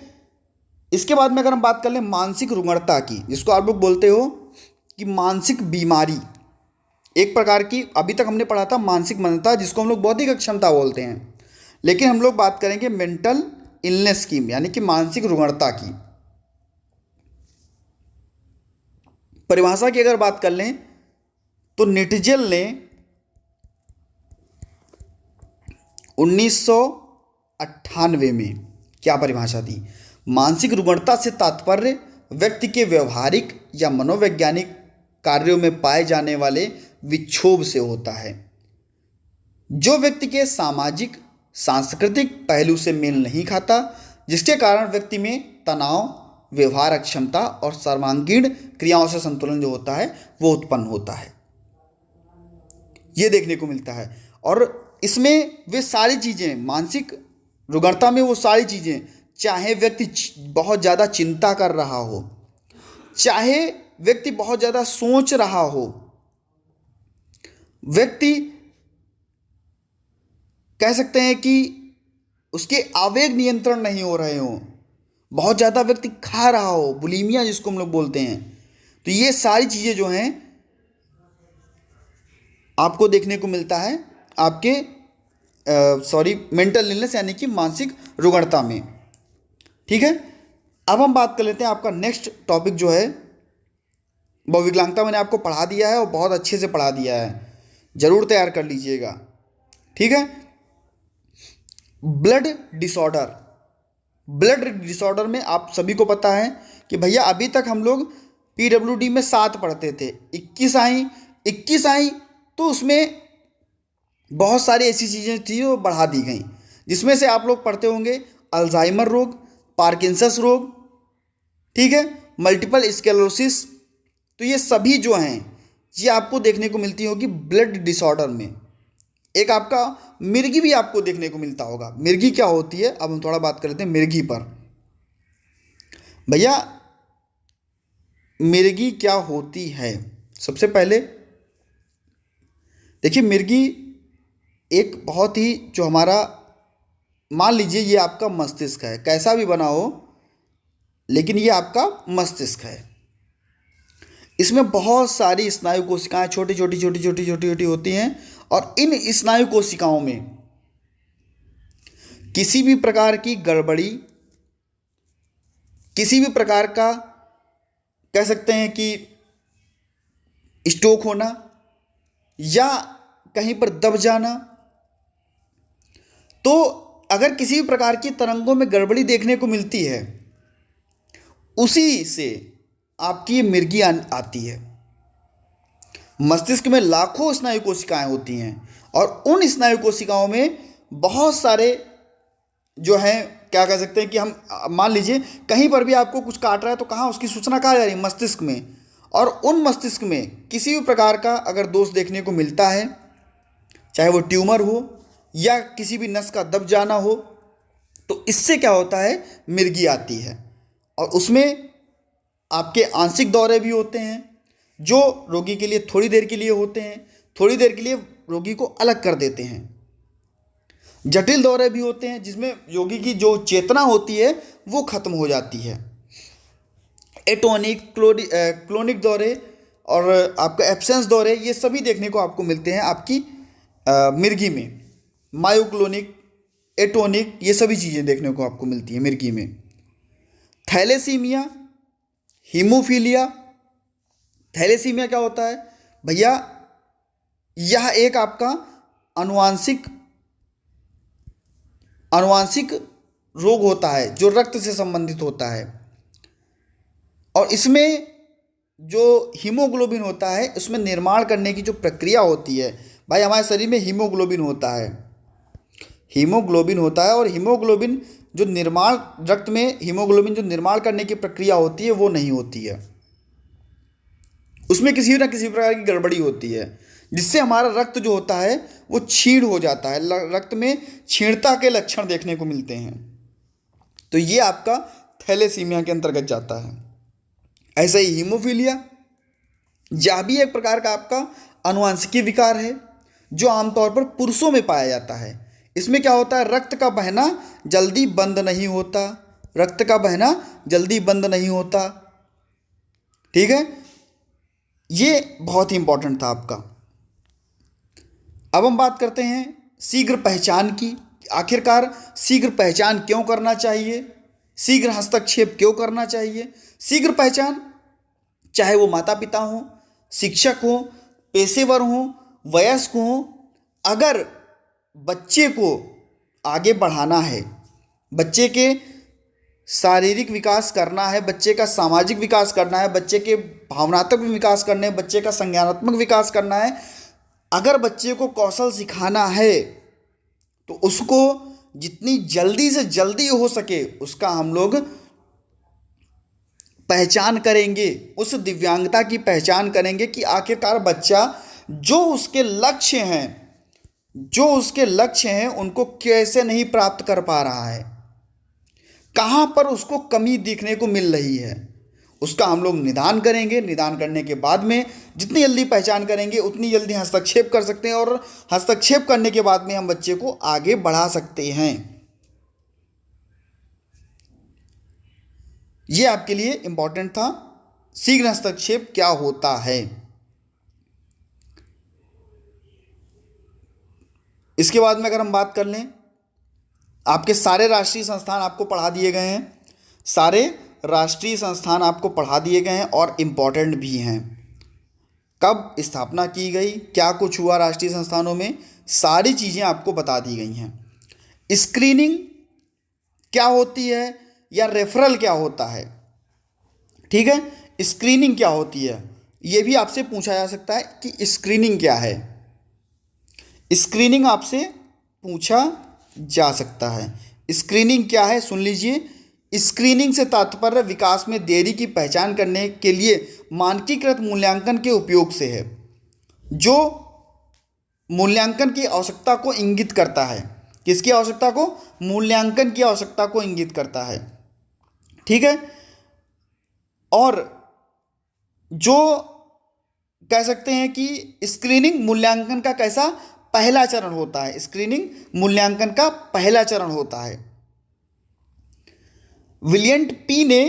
इसके बाद में अगर हम बात कर लें मानसिक रुग्णता की, जिसको आप लोग बोलते हो कि मानसिक बीमारी, एक प्रकार की, अभी तक हमने पढ़ा था मानसिक मंदता, जिसको हम लोग बौद्धिक अक्षमता बोलते हैं, लेकिन हम लोग बात करेंगे मेंटल इलनेस की, यानी कि मानसिक रुग्णता की। परिभाषा की अगर बात कर लें तो निटजेल ने 1998 में क्या परिभाषा दी, मानसिक रुग्णता से तात्पर्य व्यक्ति के व्यवहारिक या मनोवैज्ञानिक कार्यों में पाए जाने वाले विक्षोभ से होता है, जो व्यक्ति के सामाजिक सांस्कृतिक पहलू से मेल नहीं खाता, जिसके कारण व्यक्ति में तनाव, व्यवहार अक्षमता और सर्वांगीण क्रियाओं से संतुलन जो होता है वो उत्पन्न होता है, ये देखने को मिलता है। और इसमें वे सारी चीज़ें, मानसिक रुग्णता में वो सारी चीज़ें, चाहे व्यक्ति बहुत ज़्यादा चिंता कर रहा हो, चाहे व्यक्ति बहुत ज़्यादा सोच रहा हो, व्यक्ति कह सकते हैं कि उसके आवेग नियंत्रण नहीं हो रहे हो, बहुत ज़्यादा व्यक्ति खा रहा हो, बुलीमिया जिसको हम लोग बोलते हैं, तो ये सारी चीज़ें जो हैं आपको देखने को मिलता है आपके मेंटल इलनेस यानी कि मानसिक रुग्णता में। ठीक है, अब हम बात कर लेते हैं आपका नेक्स्ट टॉपिक जो है बहुविकलांगता। मैंने आपको पढ़ा दिया है और बहुत अच्छे से पढ़ा दिया है, ज़रूर तैयार कर लीजिएगा। ठीक है, ब्लड डिसऑर्डर। ब्लड डिसऑर्डर में आप सभी को पता है कि भैया अभी तक हम लोग पीडब्ल्यूडी में 7 पढ़ते थे, 21 आई तो उसमें बहुत सारी ऐसी चीज़ें थी जो बढ़ा दी गई, जिसमें से आप लोग पढ़ते होंगे अल्जाइमर रोग, पार्किंसंस रोग, ठीक है, मल्टीपल स्क्लेरोसिस। तो ये सभी जो हैं ये आपको देखने को मिलती होगी ब्लड डिसऑर्डर में। एक आपका मिर्गी भी आपको देखने को मिलता होगा। मिर्गी क्या होती है, अब हम थोड़ा बात कर लेते हैं मिर्गी पर। भैया मिर्गी क्या होती है, सबसे पहले देखिए मिर्गी एक बहुत ही, जो हमारा, मान लीजिए ये आपका मस्तिष्क है, कैसा भी बना हो लेकिन ये आपका मस्तिष्क है, इसमें बहुत सारी स्नायु कोशिकाएं छोटी छोटी होती हैं, और इन स्नायु कोशिकाओं में किसी भी प्रकार की गड़बड़ी, किसी भी प्रकार का कह सकते हैं कि स्ट्रोक होना या कहीं पर दब जाना, तो अगर किसी भी प्रकार की तरंगों में गड़बड़ी देखने को मिलती है, उसी से आपकी ये मिर्गी आती है। मस्तिष्क में लाखों स्नायु कोशिकाएं होती हैं, और उन स्नायु कोशिकाओं में बहुत सारे जो हैं, क्या कह सकते हैं कि हम मान लीजिए कहीं पर भी आपको कुछ काट रहा है तो कहाँ उसकी सूचना कहाँ जा रही है, मस्तिष्क में। और उन मस्तिष्क में किसी भी प्रकार का अगर दोष देखने को मिलता है, चाहे वो ट्यूमर हो या किसी भी नस का दब जाना हो, तो इससे क्या होता है, मिर्गी आती है। और उसमें आपके आंशिक दौरे भी होते हैं, जो रोगी के लिए थोड़ी देर के लिए होते हैं, थोड़ी देर के लिए रोगी को अलग कर देते हैं। जटिल दौरे भी होते हैं, जिसमें रोगी की जो चेतना होती है वो खत्म हो जाती है। एटोनिक, क्लोनिक दौरे और आपका एब्सेंस दौरे, ये सभी देखने को आपको मिलते हैं आपकी मिर्गी में। मायोक्लोनिक, एटोनिक, ये सभी चीज़ें देखने को आपको मिलती हैं मिर्गी में। Thalassaemia, haemophilia. थैलेसीमिया क्या होता है भैया, यह एक आपका अनुवांशिक रोग होता है जो रक्त से संबंधित होता है, और इसमें जो हीमोग्लोबिन होता है उसमें निर्माण करने की जो प्रक्रिया होती है, भाई हमारे शरीर में हीमोग्लोबिन होता है, और हीमोग्लोबिन जो निर्माण, रक्त में हीमोग्लोबिन जो निर्माण करने की प्रक्रिया होती है वो नहीं होती है, उसमें किसी ना किसी प्रकार की गड़बड़ी होती है, जिससे हमारा रक्त जो होता है वो क्षीण हो जाता है, रक्त में क्षीणता के लक्षण देखने को मिलते हैं। तो ये आपका थैलेसीमिया के अंतर्गत जाता है। ऐसे ही हीमोफीलिया, यह भी एक प्रकार का आपका आनुवंशिकी विकार है जो आमतौर पर पुरुषों में पाया जाता है। इसमें क्या होता है, रक्त का बहना जल्दी बंद नहीं होता, रक्त का बहना जल्दी बंद नहीं होता। ठीक है, ये बहुत ही इंपॉर्टेंट था आपका। अब हम बात करते हैं शीघ्र पहचान की। आखिरकार शीघ्र पहचान क्यों करना चाहिए, शीघ्र हस्तक्षेप क्यों करना चाहिए। शीघ्र पहचान, चाहे वो माता पिता हों, शिक्षक हों, पेशेवर हों, वयस्क हों, अगर बच्चे को आगे बढ़ाना है, बच्चे के शारीरिक विकास करना है, बच्चे का सामाजिक विकास करना है, बच्चे के भावनात्मक विकास करने हैं, बच्चे का संज्ञानात्मक विकास करना है, अगर बच्चे को कौशल सिखाना है तो उसको जितनी जल्दी से जल्दी हो सके उसका हम लोग पहचान करेंगे, उस दिव्यांगता की पहचान करेंगे कि आखिरकार बच्चा जो उसके लक्ष्य हैं उनको कैसे नहीं प्राप्त कर पा रहा है, कहाँ पर उसको कमी देखने को मिल रही है, उसका हम लोग निदान करेंगे। निदान करने के बाद में जितनी जल्दी पहचान करेंगे उतनी जल्दी हस्तक्षेप कर सकते हैं, और हस्तक्षेप करने के बाद में हम बच्चे को आगे बढ़ा सकते हैं। ये आपके लिए इंपॉर्टेंट था, शीघ्र हस्तक्षेप क्या होता है। इसके बाद में अगर हम बात कर लें, आपके सारे राष्ट्रीय संस्थान आपको पढ़ा दिए गए हैं, सारे राष्ट्रीय संस्थान आपको पढ़ा दिए गए हैं और इम्पॉर्टेंट भी हैं। कब स्थापना की गई, क्या कुछ हुआ राष्ट्रीय संस्थानों में, सारी चीज़ें आपको बता दी गई हैं। स्क्रीनिंग क्या होती है या रेफरल क्या होता है, ठीक है, स्क्रीनिंग क्या होती है, ये भी आपसे पूछा जा सकता है कि स्क्रीनिंग क्या है। स्क्रीनिंग आपसे पूछा जा सकता है। स्क्रीनिंग क्या है, सुन लीजिए। स्क्रीनिंग से तात्पर्य विकास में देरी की पहचान करने के लिए मानकीकृत मूल्यांकन के उपयोग से है, जो मूल्यांकन की आवश्यकता को इंगित करता है। किसकी आवश्यकता को, मूल्यांकन की आवश्यकता को इंगित करता है, ठीक है। और जो कह सकते हैं कि स्क्रीनिंग मूल्यांकन का कैसा पहला चरण होता है, स्क्रीनिंग मूल्यांकन का पहला चरण होता है। विलियम पी ने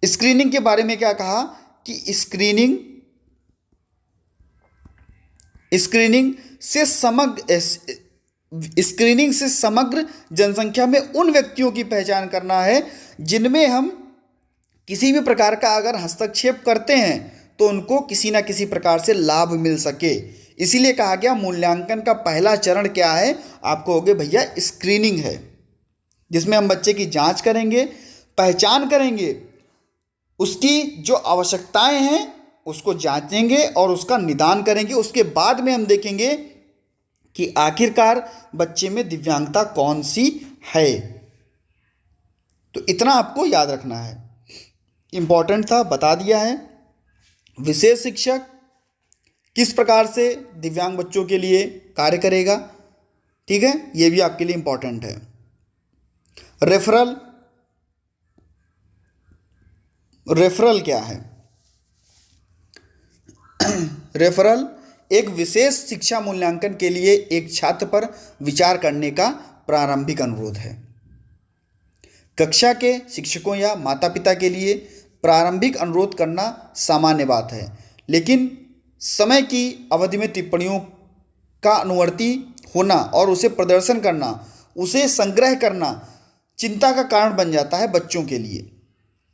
स्क्रीनिंग के बारे में क्या कहा कि स्क्रीनिंग से समग्र जनसंख्या में उन व्यक्तियों की पहचान करना है जिनमें हम किसी भी प्रकार का अगर हस्तक्षेप करते हैं तो उनको किसी ना किसी प्रकार से लाभ मिल सके। इसीलिए कहा गया मूल्यांकन का पहला चरण क्या है, आपको होगे भैया स्क्रीनिंग है, जिसमें हम बच्चे की जांच करेंगे, पहचान करेंगे, उसकी जो आवश्यकताएं हैं उसको जांचेंगे और उसका निदान करेंगे। उसके बाद में हम देखेंगे कि आखिरकार बच्चे में दिव्यांगता कौन सी है। तो इतना आपको याद रखना है, इम्पॉर्टेंट था, बता दिया है। विशेष शिक्षक किस प्रकार से दिव्यांग बच्चों के लिए कार्य करेगा, ठीक है, ये भी आपके लिए इम्पॉर्टेंट है। रेफरल क्या है? रेफरल एक विशेष शिक्षा मूल्यांकन के लिए एक छात्र पर विचार करने का प्रारंभिक अनुरोध है। कक्षा के शिक्षकों या माता पिता के लिए प्रारंभिक अनुरोध करना सामान्य बात है, लेकिन समय की अवधि में टिप्पणियों का अनुवर्ती होना और उसे प्रदर्शन करना, उसे संग्रह करना चिंता का कारण बन जाता है बच्चों के लिए।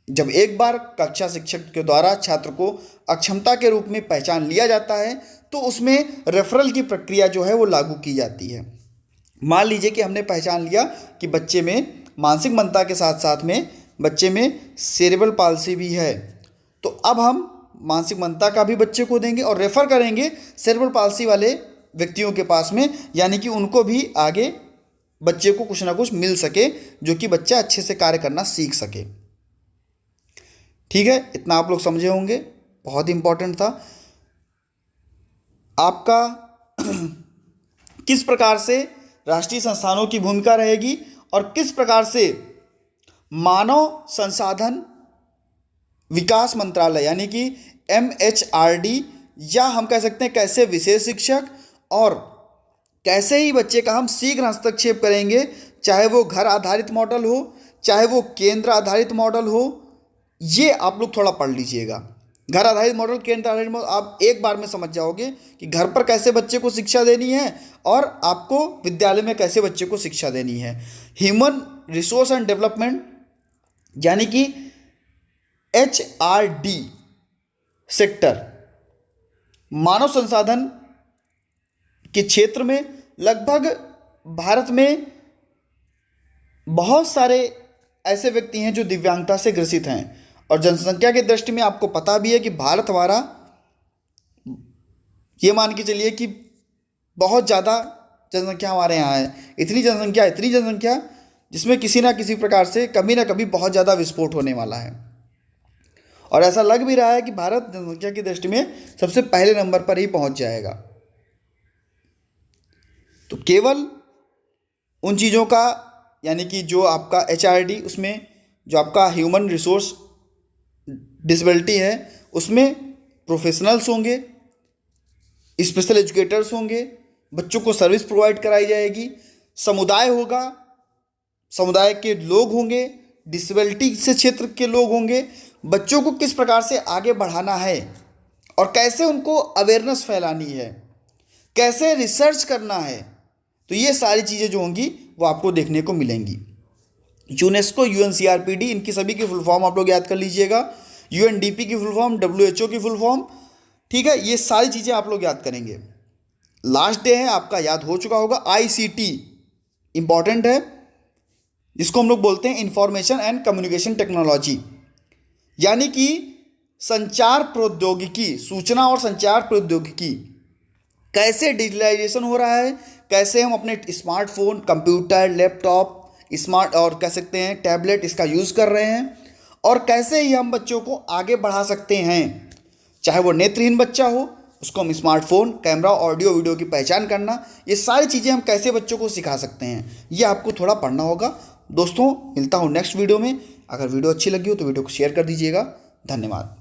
जब एक बार कक्षा शिक्षक के द्वारा छात्र को अक्षमता के रूप में पहचान लिया जाता है तो उसमें रेफरल की प्रक्रिया जो है वो लागू की जाती है। मान लीजिए कि हमने पहचान लिया कि बच्चे में मानसिक मंदता के साथ साथ में बच्चे में सेरेब्रल पाल्सी भी है, तो अब हम मानसिक मंदता का भी बच्चे को देंगे और रेफ़र करेंगे सेरेब्रल पाल्सी वाले व्यक्तियों के पास में, यानी कि उनको भी आगे बच्चे को कुछ ना कुछ मिल सके जो कि बच्चा अच्छे से कार्य करना सीख सके। ठीक है, इतना आप लोग समझे होंगे, बहुत इंपॉर्टेंट था। आपका किस प्रकार से राष्ट्रीय संस्थानों की भूमिका रहेगी और किस प्रकार से मानव संसाधन विकास मंत्रालय यानी कि MHRD, या हम कह सकते हैं कैसे विशेष शिक्षक और कैसे ही बच्चे का हम शीघ्र हस्तक्षेप करेंगे, चाहे वो घर आधारित मॉडल हो चाहे वो केंद्र आधारित मॉडल हो। ये आप लोग थोड़ा पढ़ लीजिएगा। घर आधारित मॉडल, केंद्र आधारित मॉडल, आप एक बार में समझ जाओगे कि घर पर कैसे बच्चे को शिक्षा देनी है और आपको विद्यालय में कैसे बच्चे को शिक्षा देनी है। ह्यूमन रिसोर्स एंड डेवलपमेंट यानी कि HRD सेक्टर, मानव संसाधन के क्षेत्र में लगभग भारत में बहुत सारे ऐसे व्यक्ति हैं जो दिव्यांगता से ग्रसित हैं, और जनसंख्या की दृष्टि में आपको पता भी है कि भारत हमारा, ये मान के चलिए कि बहुत ज़्यादा जनसंख्या हमारे यहाँ है। इतनी जनसंख्या जिसमें किसी ना किसी प्रकार से कभी ना कभी बहुत ज़्यादा विस्फोट होने वाला है, और ऐसा लग भी रहा है कि भारत जनसंख्या की दृष्टि में सबसे पहले नंबर पर ही पहुंच जाएगा। तो केवल उन चीज़ों का, यानी कि जो आपका HRD, उसमें जो आपका ह्यूमन रिसोर्स डिसेबिलिटी है उसमें प्रोफेशनल्स होंगे, स्पेशल एजुकेटर्स होंगे, बच्चों को सर्विस प्रोवाइड कराई जाएगी, समुदाय होगा, समुदाय के लोग होंगे, डिसेबिलिटी से क्षेत्र के लोग होंगे। बच्चों को किस प्रकार से आगे बढ़ाना है और कैसे उनको अवेयरनेस फैलानी है, कैसे रिसर्च करना है, तो ये सारी चीज़ें जो होंगी वो आपको देखने को मिलेंगी। यूनेस्को, UNCRPD, इनकी सभी की फुल फॉर्म आप लोग याद कर लीजिएगा। UNDP की फुल फॉर्म, WHO की फुल फॉर्म, ठीक है, ये सारी चीज़ें आप लोग याद करेंगे। लास्ट डे है आपका, याद हो चुका होगा। ICT इंपॉर्टेंट है, जिसको हम लोग बोलते हैं इंफॉर्मेशन एंड कम्युनिकेशन टेक्नोलॉजी, यानी कि संचार प्रौद्योगिकी, सूचना और संचार प्रौद्योगिकी। कैसे डिजिटलाइजेशन हो रहा है, कैसे हम अपने स्मार्टफोन, कंप्यूटर, लैपटॉप, स्मार्ट और कह सकते हैं टैबलेट, इसका यूज़ कर रहे हैं, और कैसे ही हम बच्चों को आगे बढ़ा सकते हैं। चाहे वो नेत्रहीन बच्चा हो, उसको हम स्मार्टफोन, कैमरा, ऑडियो, वीडियो की पहचान करना, ये सारी चीज़ें हम कैसे बच्चों को सिखा सकते हैं, ये आपको थोड़ा पढ़ना होगा। दोस्तों, मिलता हूँ नेक्स्ट वीडियो में। अगर वीडियो अच्छी लगी हो तो वीडियो को शेयर कर दीजिएगा। धन्यवाद।